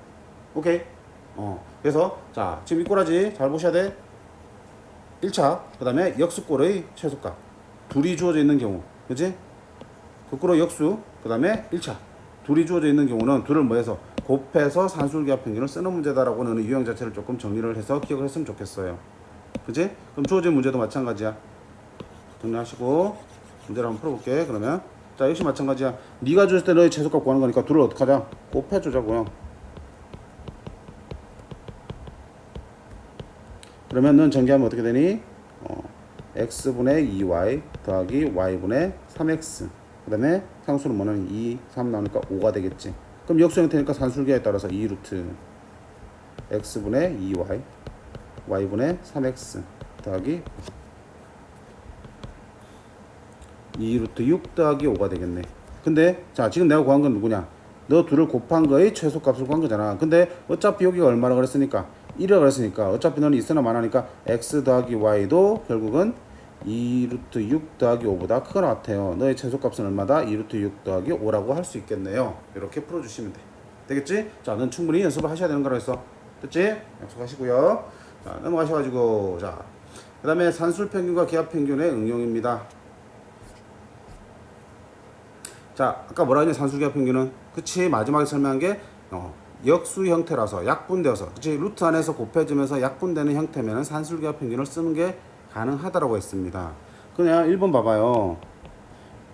오케이? 그래서 자, 지금 이 꼬라지 잘 보셔야 돼. 1차, 그 다음에 역수꼴의 최소값. 둘이 주어져 있는 경우, 그치? 거꾸로 역수, 그 다음에 1차. 둘이 주어져 있는 경우는 둘을 뭐해서 곱해서 산술기하 평균을 쓰는 문제다라고 하는 유형 자체를 조금 정리를 해서 기억을 했으면 좋겠어요. 그치? 그럼 주어진 문제도 마찬가지야. 정리하시고 문제를 한번 풀어볼게. 그러면 자, 역시 마찬가지야. 네가 줬을 때 너의 최소값 구하는 거니까 둘을 어떻게 하자? 곱해주자고요. 그러면 넌 전개하면 어떻게 되니? x분의 2y 더하기 y분의 3x. 그 다음에 상수는 뭐는 2, 3 나오니까 5가 되겠지. 그럼 역수 형태니까 산술기하에 따라서 2루트 x분의 2y y분의 3x 더하기 2루트 6 더하기 5가 되겠네. 근데 자, 지금 내가 구한 건 누구냐? 너 둘을 곱한 거의 최소값을 구한 거잖아. 근데 어차피 여기가 얼마나 그랬으니까 1이라 그랬으니까 어차피 너는 있으나 마나니까 x 더하기 y도 결국은 2루트 6 더하기 5보다 크거나 같아요. 너의 최소값은 얼마다? 2루트 6 더하기 5라고 할 수 있겠네요. 이렇게 풀어주시면 돼. 되겠지? 자, 넌 충분히 연습을 하셔야 되는 거라 했어. 됐지? 약속하시고요. 자, 넘어가셔가지고 자, 그 다음에 산술평균과 기하평균의 응용입니다. 자, 아까 뭐라 했냐? 산술기하 평균은. 그치? 마지막에 설명한 게 역수 형태라서 약분되어서, 그치? 루트 안에서 곱해지면서 약분되는 형태면 산술기하 평균을 쓰는 게 가능하다라고 했습니다. 그냥 1번 봐봐요.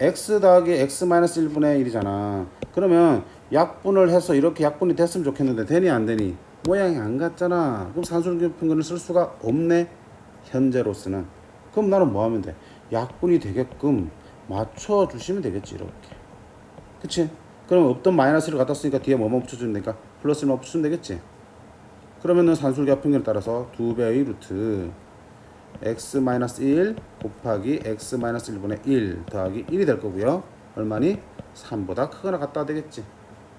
x 더하기 x 마이너스 1분의 1이잖아. 그러면 약분을 해서 이렇게 약분이 됐으면 좋겠는데 되니 안 되니? 모양이 안 같잖아. 그럼 산술기하 평균을 쓸 수가 없네. 현재로서는. 그럼 나는 뭐 하면 돼? 약분이 되게끔 맞춰주시면 되겠지, 이렇게. 그치? 그럼 없던 마이너스를 갖다 쓰니까 뒤에 뭐만 붙여주면 되니까 플러스를 붙여주면 되겠지? 그러면은 산술기하 평균에 따라서 2배의 루트 x-1 곱하기 x-1분의 1 더하기 1이 될 거고요. 얼마니? 3보다 크거나 같다 되겠지?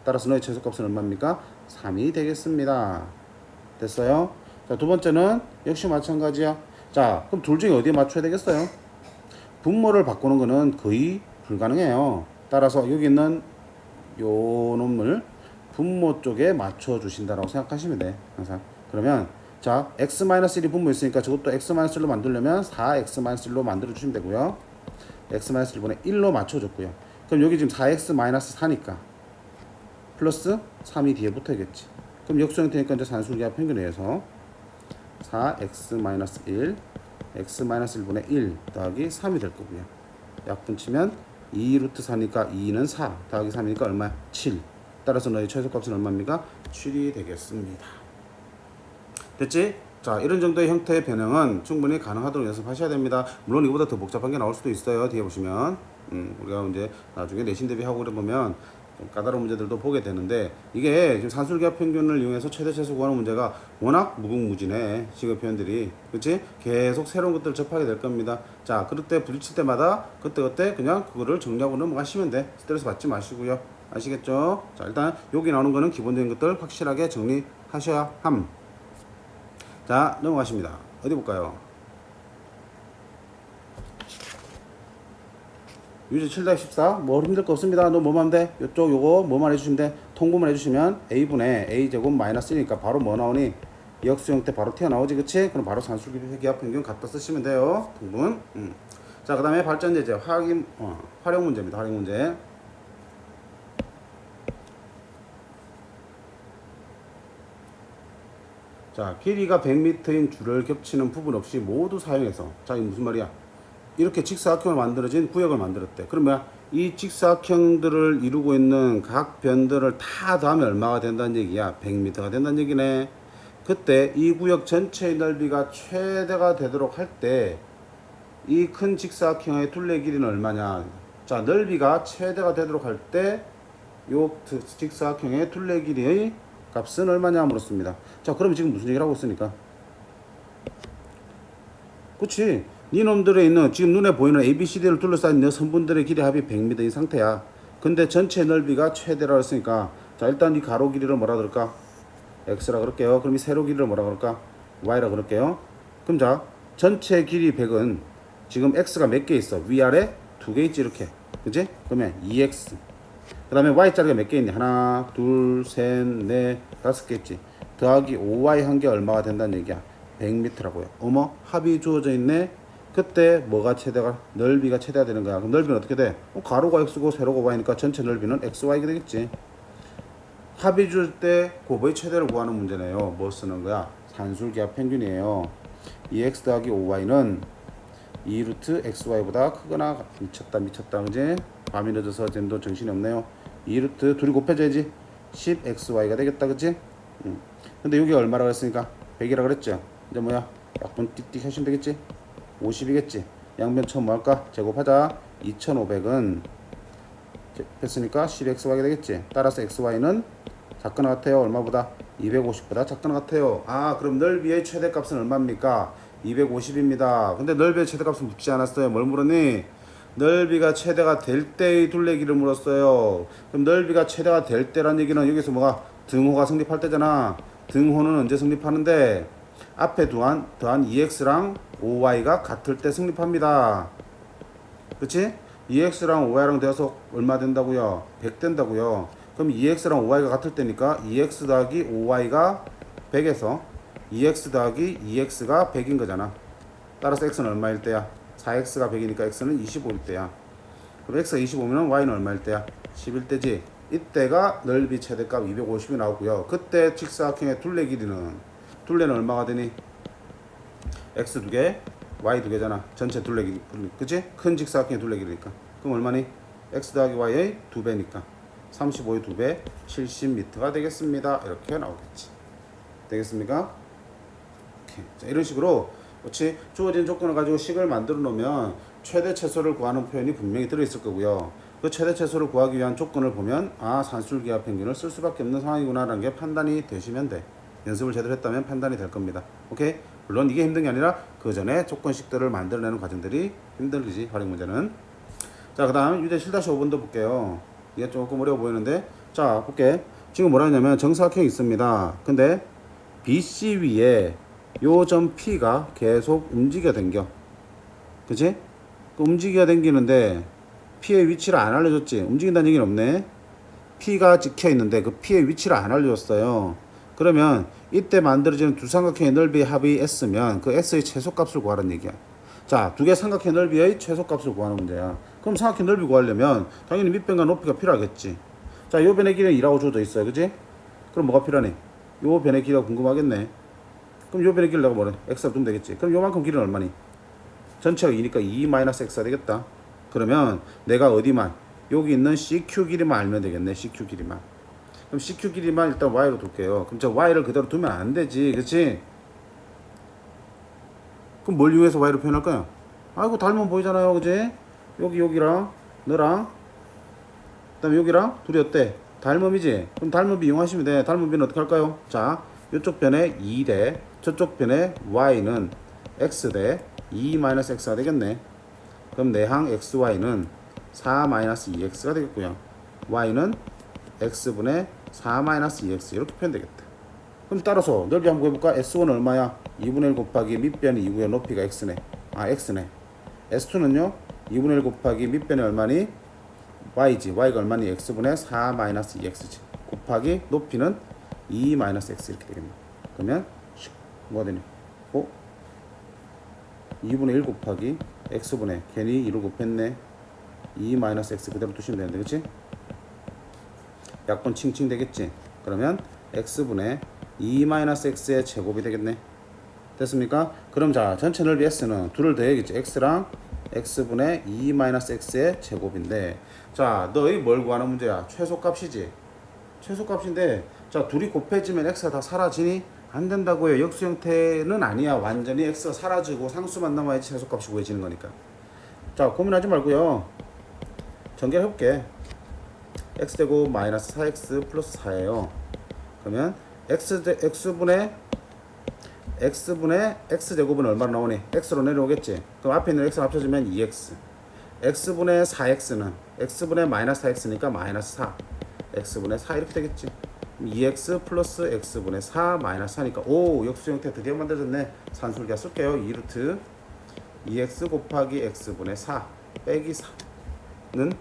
따라서 너의 최소값은 얼마입니까? 3이 되겠습니다. 됐어요? 자, 두 번째는 역시 마찬가지야. 자, 그럼 둘 중에 어디에 맞춰야 되겠어요? 분모를 바꾸는 거는 거의 불가능해요. 따라서 여기 있는 요 놈을 분모 쪽에 맞춰 주신다라고 생각하시면 돼. 항상. 그러면 자, x-1이 분모 있으니까 저것도 x-1로 만들려면 4x-1로 만들어 주시면 되고요. x-1분의 1로 맞춰 줬고요. 그럼 여기 지금 4x-4니까 플러스 3이 뒤에 붙어야겠지. 그럼 역수 형태니까 이제 산술기하 평균에 의해서 4x-1 x-1분의 1 더하기 3이 될 거고요. 약분 치면 2루트 4니까 2는 4 더하기 3이니까 얼마야? 7. 따라서 너의 최소값은 얼마입니까? 7이 되겠습니다. 됐지? 자, 이런 정도의 형태의 변형은 충분히 가능하도록 연습하셔야 됩니다. 물론 이거보다 더 복잡한 게 나올 수도 있어요. 뒤에 보시면 우리가 이제 나중에 내신 대비하고 그래 보면 좀 까다로운 문제들도 보게 되는데, 이게 지금 산술기하 평균을 이용해서 최대 최소 구하는 문제가 워낙 무궁무진해. 식의 표현들이. 그치? 계속 새로운 것들을 접하게 될 겁니다. 자, 그럴 때 부딪힐 때마다 그때 그냥 그거를 정리하고 넘어가시면 돼. 스트레스 받지 마시고요. 아시겠죠? 자, 일단 여기 나오는 거는 기본적인 것들 확실하게 정리하셔야 함. 자, 넘어가십니다. 어디 볼까요? 유제 7-14 뭐 힘들 거 없습니다. 너 뭐만 돼? 요쪽 요거 뭐만 해주시면 돼? 통분만 해주시면 a분의 a제곱 마이너스 1이니까 바로 뭐 나오니? 역수 형태 바로 튀어나오지, 그치? 그럼 바로 산술기압 평균 갖다 쓰시면 돼요. 통분. 자, 그 다음에 발전제제 활용 문제입니다. 활용 문제. 자, 길이가 100m인 줄을 겹치는 부분 없이 모두 사용해서, 자, 이게 무슨 말이야? 이렇게 직사각형을 만들어진 구역을 만들었대. 그러면 이 직사각형들을 이루고 있는 각 변들을 다 더하면 얼마가 된다는 얘기야? 100m가 된다는 얘기네. 그때 이 구역 전체의 넓이가 최대가 되도록 할 때 이 큰 직사각형의 둘레 길이는 얼마냐? 자, 넓이가 최대가 되도록 할 때 요 직사각형의 둘레 길이의 값은 얼마냐 물었습니다. 자, 그럼 지금 무슨 얘기를 하고 있으니까? 그치? 니놈들에 있는 지금 눈에 보이는 ABCD를 둘러싸인 여 선분들의 길이 합이 100m인 상태야. 근데 전체 넓이가 최대라 했으니까, 자, 일단 이 가로 길이를 뭐라 그럴까? X라 그럴게요. 그럼 이 세로 길이를 뭐라 그럴까? Y라 그럴게요. 그럼 자, 전체 길이 100은 지금 X가 몇 개 있어? 위아래 2개 있지, 이렇게. 그치? 그러면 2X. 그 다음에 Y자리가 몇 개 있니? 하나, 둘, 셋, 넷, 5개 있지. 더하기 5Y 한 개 얼마가 된다는 얘기야? 100m라고요. 어머, 합이 주어져 있네. 그때 뭐가 최대가, 넓이가 최대가 되는 거야. 그럼 넓이는 어떻게 돼? 가로가 X고 세로가 Y니까 전체 넓이는 XY가 되겠지. 합이 줄 때 곱의 최대를 구하는 문제네요. 뭐 쓰는 거야? 산술기압 평균이에요. 2x 더하기 5y는 2루트 xy보다 크거나 미쳤다 그지? 밤이 늦어서 젠도 정신이 없네요. 2루트 둘이 곱해져야지 10xy가 되겠다, 그지? 근데 여기 얼마라고 했으니까 100이라 그랬죠. 이제 뭐야? 약분 띡띡 하시면 되겠지? 50이겠지. 양변 처음 뭐 할까? 제곱하자. 2500은 했으니까 10xy가 되겠지. 따라서 xy는 작거나 같아요. 얼마보다? 250보다 작거나 같아요. 아, 그럼 넓이의 최대값은 얼마입니까? 250입니다. 근데 넓이의 최대값은 묻지 않았어요. 뭘 물었니? 넓이가 최대가 될 때의 둘레길을 물었어요. 그럼 넓이가 최대가 될 때란 얘기는 여기서 뭐가 등호가 성립할 때잖아. 등호는 언제 성립하는데? 앞에 더한 2x랑 5y가 같을 때 성립합니다. 그치? 2x랑 5y랑 되어서 얼마 된다고요? 100 된다고요. 그럼 2x랑 5y가 같을 때니까 2x 더하기 5y가 100에서 2x 더하기 2x가 100인 거잖아. 따라서 x는 얼마일 때야? 4x가 100이니까 x는 25일 때야. 그럼 x가 25면 y는 얼마일 때야? 10일 때지. 이때가 넓이 최대값 250이 나오고요. 그때 직사각형의 둘레 길이는, 둘레는 얼마가 되니? x 2개, y 2개잖아. 전체 둘레 길이, 그치? 큰 직사각형의 둘레 길이니까. 그럼 얼마니? x 더하기 y의 2배니까 35의 2배 70m가 되겠습니다. 이렇게 나오겠지. 되겠습니까? 오케이. 자, 이런 식으로 그렇지? 주어진 조건을 가지고 식을 만들어 놓으면 최대 최소를 구하는 표현이 분명히 들어있을 거고요. 그 최대 최소를 구하기 위한 조건을 보면 아, 산술기압 평균을 쓸 수밖에 없는 상황이구나 라는 게 판단이 되시면 돼. 연습을 제대로 했다면 판단이 될 겁니다. 오케이? 물론 이게 힘든 게 아니라 그 전에 조건식들을 만들어내는 과정들이 힘들지, 활용 문제는. 자, 그 다음 유제 7-5번도 볼게요. 이게 조금 어려워 보이는데, 자, 볼게. 지금 뭐라 하냐면 정사각형이 있습니다. 근데 BC 위에 요 점 P가 계속 움직여 댕겨. 그치? 그 움직여 댕기는데 P의 위치를 안 알려줬지. 움직인다는 얘기는 없네. P가 찍혀 있는데 그 P의 위치를 안 알려줬어요. 그러면 이때 만들어지는 두 삼각형의 넓이의 합이 S면 그 S의 최소값을 구하라는 얘기야. 자, 두 개 삼각형 넓이의 최소값을 구하는 문제야. 그럼 삼각형 넓이 구하려면 당연히 밑변과 높이가 필요하겠지. 자, 요 변의 길이는 2라고 주어져 있어요. 그지? 그럼 뭐가 필요하니? 요 변의 길이가 궁금하겠네. 그럼 요 변의 길이 내가 뭐래? x가 두면 되겠지. 그럼 요만큼 길이는 얼마니? 전체가 2니까 2-x가 되겠다. 그러면 내가 어디만? 여기 있는 CQ 길이만 알면 되겠네. CQ 길이만. 그럼 CQ 길이만 일단 y로 둘게요. 그럼 저 y를 그대로 두면 안 되지. 그치? 그럼 뭘 이용해서 y로 표현할 거야? 아이고, 닮으면 보이잖아요. 그지? 여기랑 너랑 그 다음에 여기랑 둘이 어때? 닮음이지? 그럼 닮음비 이용하시면 돼. 닮음비는 어떻게 할까요? 자, 이쪽 변에 2대 저쪽 변에 y는 x 대 2-x가 되겠네. 그럼 내항 xy는 4-2x가 되겠고요. y는 x분의 4-2x 이렇게 표현되겠다. 그럼 따라서 넓이 한번 해볼까? S1은 얼마야? 2분의 1 곱하기 밑변이 2고요. 높이가 x네. 아, x네. S2는요? 2분의 1 곱하기 밑변이 얼마니? y지. y가 얼마니? x분의 4 마이너스 2x지. 곱하기 높이는 2 마이너스 x 이렇게 되겠네. 그러면 뭐가 되니? 2분의 1 곱하기 x분의 괜히 2를 곱했네. 2 마이너스 x 그대로 두시면 되는데 그치? 약분 칭칭 되겠지? 그러면 x분의 2 마이너스 x의 제곱이 되겠네. 됐습니까? 그럼 자 전체 넓이 s는 둘을 더해야겠지. x랑 x분의 2 마이너스 x의 제곱인데 자 너희 뭘 구하는 문제야? 최소값이지. 최소값인데 자 둘이 곱해지면 x가 다 사라지니? 안 된다고요. 역수 형태는 아니야. 완전히 x가 사라지고 상수만 남아야지 최소값이 구해지는 거니까. 자 고민하지 말고요. 전개해볼게. x제곱 마이너스 4x 플러스 4예요. 그러면 x분의 x제곱은 얼마나 나오니? x로 내려오겠지. 그럼 앞에 있는 x랑 합쳐지면 2x. x분의 4x는 x분의 마이너스 4x니까 마이너스 4. x분의 4 이렇게 되겠지. 2x 플러스 x분의 4 마이너스 4니까 오 역수 형태 드디어 만들어졌네. 산술기하 쓸게요. 2루트 2x 곱하기 x분의 4 빼기 4는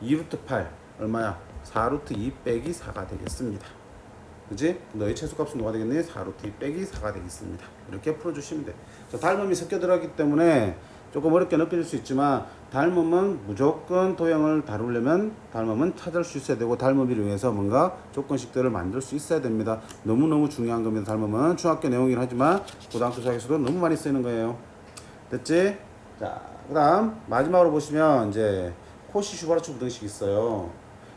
2루트 8 얼마야? 4루트 2 빼기 4가 되겠습니다. 그지? 너희 최소값은 뭐가 되겠니? 4루트 2 빼기 4가 되겠습니다. 이렇게 풀어주시면 돼. 자, 닮음이 섞여 들어가기 때문에 조금 어렵게 느껴질 수 있지만 닮음은 무조건 도형을 다루려면 닮음은 찾을 수 있어야 되고 닮음을 이용해서 뭔가 조건식들을 만들 수 있어야 됩니다. 너무너무 중요한 겁니다. 닮음은 중학교 내용이긴 하지만 고등학교 수학에서도 너무 많이 쓰이는 거예요. 됐지? 자, 그 다음 마지막으로 보시면 이제 코시 슈바르츠 부등식이 있어요.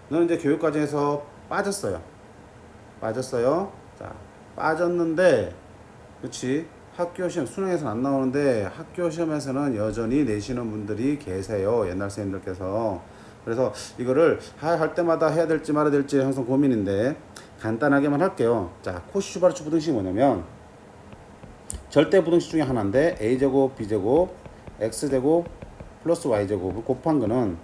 너는 이제 교육과정에서 빠졌어요. 자, 빠졌는데 그치? 학교 시험 수능에서는 안 나오는데 학교 시험에서는 여전히 내시는 분들이 계세요. 옛날 선생님들께서. 그래서 이거를 할 때마다 해야 될지 말아야 될지 항상 고민인데 간단하게만 할게요. 자, 코시 슈바르츠 부등식이 뭐냐면 절대 부등식 중에 하나인데 a제곱 b제곱 x제곱 플러스 y제곱을 곱한 거는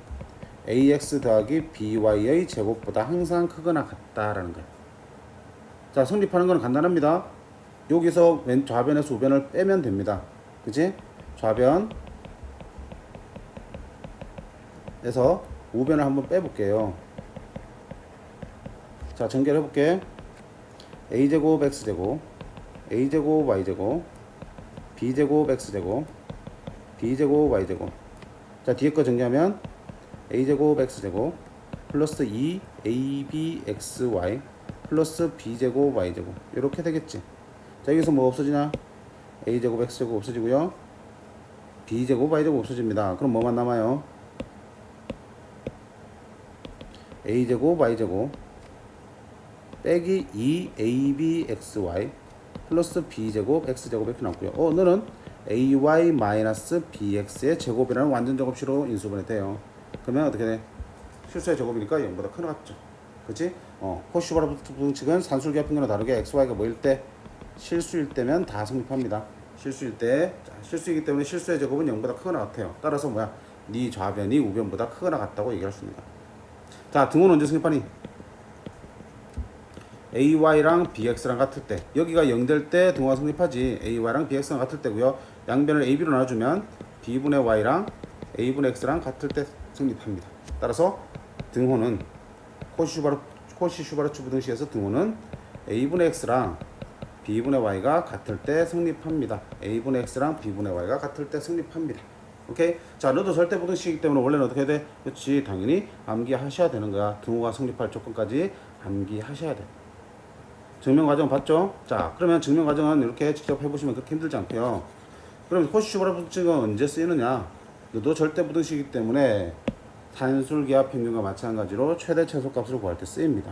ax 더하기 by의 제곱보다 항상 크거나 같다라는 거예요. 자, 성립하는 건 간단합니다. 여기서 왼 좌변에서 우변을 빼면 됩니다. 그치? 좌변에서 우변을 한번 빼볼게요. 자, 전개를 해볼게. a제곱 x제곱 a제곱 y제곱 b제곱 x제곱 b제곱 y제곱. 자, 뒤에 거 정리하면 a제곱 x제곱 플러스 2abxy 플러스 b제곱 y제곱 이렇게 되겠지. 자, 여기서 뭐 없어지냐? a제곱 x제곱 없어지고요. b제곱 y제곱 없어집니다. 그럼 뭐만 남아요? a제곱 y제곱 빼기 2abxy 플러스 b제곱 x제곱 이렇게 남고요. 너는 ay 마이너스 bx의 제곱이라는 완전 제곱식으로 인수분해 돼요. 그러면 어떻게 돼? 실수의 제곱이니까 0보다 큰 거 같죠? 그치? 코시 슈바르츠 부등식은 산술기하 평균과 다르게 xy가 뭐일 때? 실수일 때면 다 성립합니다. 실수일 때, 자, 실수이기 때문에 실수의 제곱은 0보다 크거나 같아요. 따라서 뭐야? 네 좌변이 우변보다 크거나 같다고 얘기할 수 있는 거야. 자, 등호는 언제 성립하니? ay랑 bx랑 같을 때. 여기가 0 될 때 등호가 성립하지. ay랑 bx랑 같을 때고요. 양변을 ab로 나눠주면 b분의 y랑 a분의 x랑 같을 때 성립합니다. 따라서 등호는 코시 슈바르츠 부등식에서 등호는 a분의 x랑 b분의 y가 같을 때 성립합니다. a분의 x랑 b분의 y가 같을 때 성립합니다. 오케이? 자, 너도 절대 부등식이기 때문에 원래는 어떻게 해야 돼? 그렇지, 당연히 암기하셔야 되는 거야. 등호가 성립할 조건까지 암기하셔야 돼. 증명 과정 봤죠? 자, 그러면 증명 과정은 이렇게 직접 해보시면 그렇게 힘들지 않고요. 그럼 코시 슈바르츠 부등식은 언제 쓰이느냐? 너도 절대 부등식이기 때문에 산술기하 평균과 마찬가지로 최대 최소값을 구할 때 쓰입니다.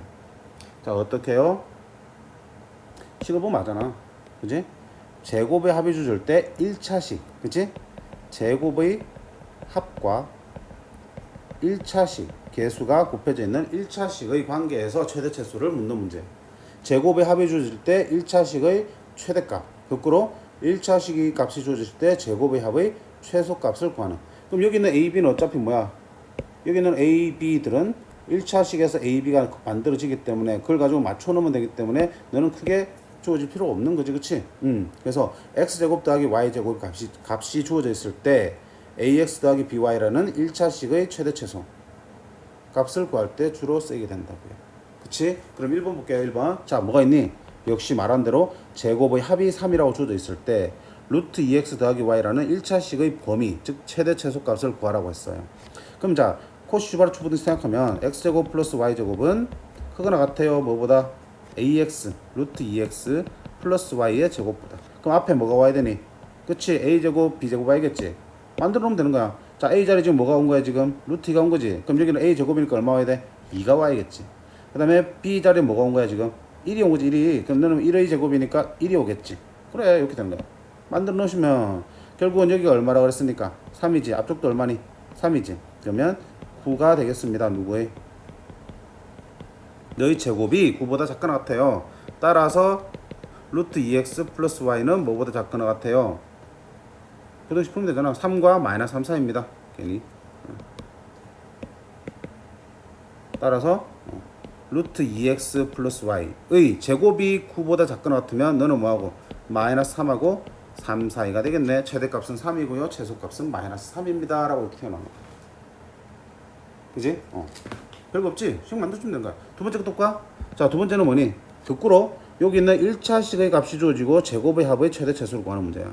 자, 어떻게 해요? 식을 보면 맞잖아. 그지? 제곱의 합이 주어질 때 1차식. 그지? 제곱의 합과 1차식 개수가 곱해져 있는 1차식의 관계에서 최대 최소를 묻는 문제. 제곱의 합이 주어질 때 1차식의 최대값. 거꾸로 1차식의 값이 주어질 때 제곱의 합의 최소값을 구하는. 그럼 여기는 A, B는 어차피 뭐야? 여기는 A, B들은 1차식에서 A, B가 만들어지기 때문에 그걸 가지고 맞춰놓으면 되기 때문에 너는 크게 주어질 필요가 없는 거지, 그치? 그래서 x제곱 더하기 y제곱 값이 주어져 있을 때 ax 더하기 by라는 1차식의 최대 최소 값을 구할 때 주로 쓰게 된다고요. 그치? 그럼 1번 볼게요. 1번. 자, 뭐가 있니? 역시 말한 대로 제곱의 합이 3이라고 주어져 있을 때 루트 2x 더하기 y라는 1차식의 범위, 즉 최대 최소 값을 구하라고 했어요. 그럼 자, 코시 슈바르츠 부등식 생각하면 x제곱 플러스 y제곱은 크거나 같아요. 뭐보다? ax 루트 2x 플러스 y의 제곱보다. 그럼 앞에 뭐가 와야 되니? 그치? a제곱 b제곱 y겠지? 만들어 놓으면 되는 거야. 자, a 자리 지금 뭐가 온 거야 지금? 루트 2가 온 거지. 그럼 여기는 a 제곱이니까 얼마 와야 돼? 2가 와야겠지. 그 다음에 b 자리 뭐가 온 거야 지금? 1이 온 거지. 1이. 그럼 너는 1의 제곱이니까 1이 오겠지. 그래, 이렇게 되는 거야. 만들어 놓으시면 결국은 여기가 얼마라고 그랬으니까 3이지. 앞쪽도 얼마니? 3이지. 그러면 9가 되겠습니다. 누구의? 너희 제곱이 9보다 작거나 같아요. 따라서 루트 2x 플러스 y는 뭐보다 작거나 같아요? 부등식 풀면 되잖아. 3과 마이너스 3 사이입니다. 괜히. 따라서 루트 2x 플러스 y의 제곱이 9보다 작거나 같으면 너는 뭐하고? 마이너스 3하고 3 사이가 되겠네. 최대값은 3이고요. 최소값은 마이너스 3입니다. 라고 이렇게 태어난 거야. 그지? 별거 없지? 식 만들어주면 되는 거야. 두 번째 거 똑까? 자, 두 번째는 뭐니? 거꾸로 여기 있는 1차식의 값이 주어지고 제곱의 합의 최대 최소를 구하는 문제야.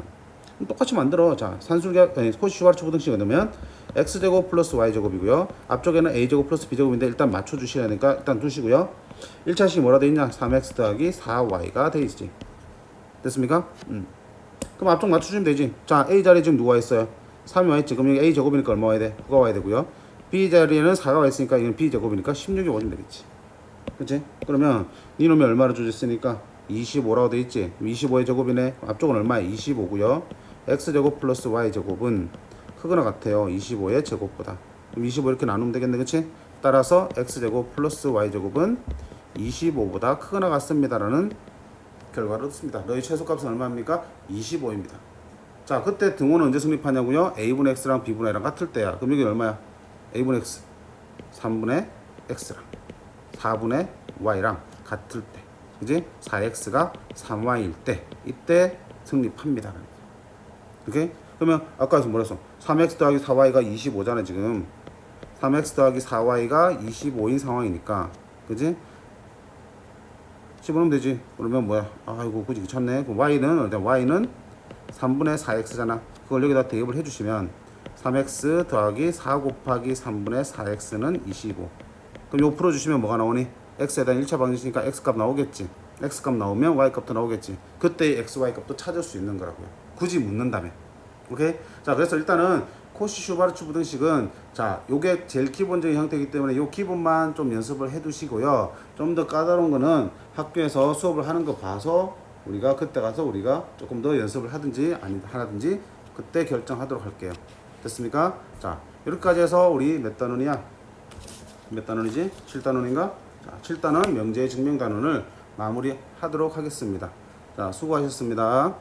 똑같이 만들어. 자, 산술계 코시 슈바르츠 부등식을 넣으면 x제곱 플러스 y제곱이고요. 앞쪽에는 a제곱 플러스 b제곱인데 일단 맞춰주셔야 하니까 일단 두시고요. 1차식이 뭐라 돼 있냐? 3x 더하기 4y가 돼 있지. 됐습니까? 그럼 앞쪽 맞춰주면 되지. 자, a 자리에 지금 누가 있어요? 3이 와있지. 그럼 여기 a 제곱이니까 얼마 와야 돼? 9가 와야 되고요. b 자리에는 4가 와있으니까 이건 b 제곱이니까 16이 와주면 되겠지. 그치? 그러면 이놈이 얼마를 주셨으니까 25라고 돼 있지. 25의 제곱이네. 앞쪽은 얼마야? 25고요. x제곱 플러스 y제곱은 크거나 같아요. 25의 제곱보다. 그럼 25 이렇게 나누면 되겠네. 그치? 따라서 x제곱 플러스 y제곱은 25보다 크거나 같습니다라는 결과를 얻습니다. 너희 최소값은 얼마입니까? 25입니다. 자, 그때 등호는 언제 성립하냐고요? a분의 x랑 b분의 y랑 같을 때야. 그럼 여기 얼마야? a분의 x 3분의 x랑 4분의 y랑 같을 때, 그지? 4x가 3y일 때, 이때 성립합니다. 오케이? 그러면 아까 뭐라 했어? 3x 더하기 4y가 25잖아 지금. 3x 더하기 4y가 25인 상황이니까, 그지? 집어넣으면 되지. 그러면 뭐야? 아이고 굳이 귀찮네. 그럼 y는 3분의 4x잖아. 그걸 여기다 대입을 해주시면 3x 더하기 4 곱하기 3분의 4x는 25. 그럼 이거 풀어주시면 뭐가 나오니? x에 대한 1차 방정식이니까 x값 나오겠지. x값 나오면 y값도 나오겠지. 그때 x, y값도 찾을 수 있는 거라고요. 굳이 묻는다면. 오케이? 자, 그래서 일단은 코시 슈바르츠 부등식은 자, 요게 제일 기본적인 형태이기 때문에 요 기본만 좀 연습을 해 두시고요. 좀 더 까다로운 거는 학교에서 수업을 하는 거 봐서 우리가 그때 가서 우리가 조금 더 연습을 하든지 아니 하든지 그때 결정하도록 할게요. 됐습니까? 자, 여기까지 해서 우리 몇 단원이야? 몇 단원이지? 7단원인가? 자, 7단원 명제의 증명단원을 마무리하도록 하겠습니다. 자, 수고하셨습니다.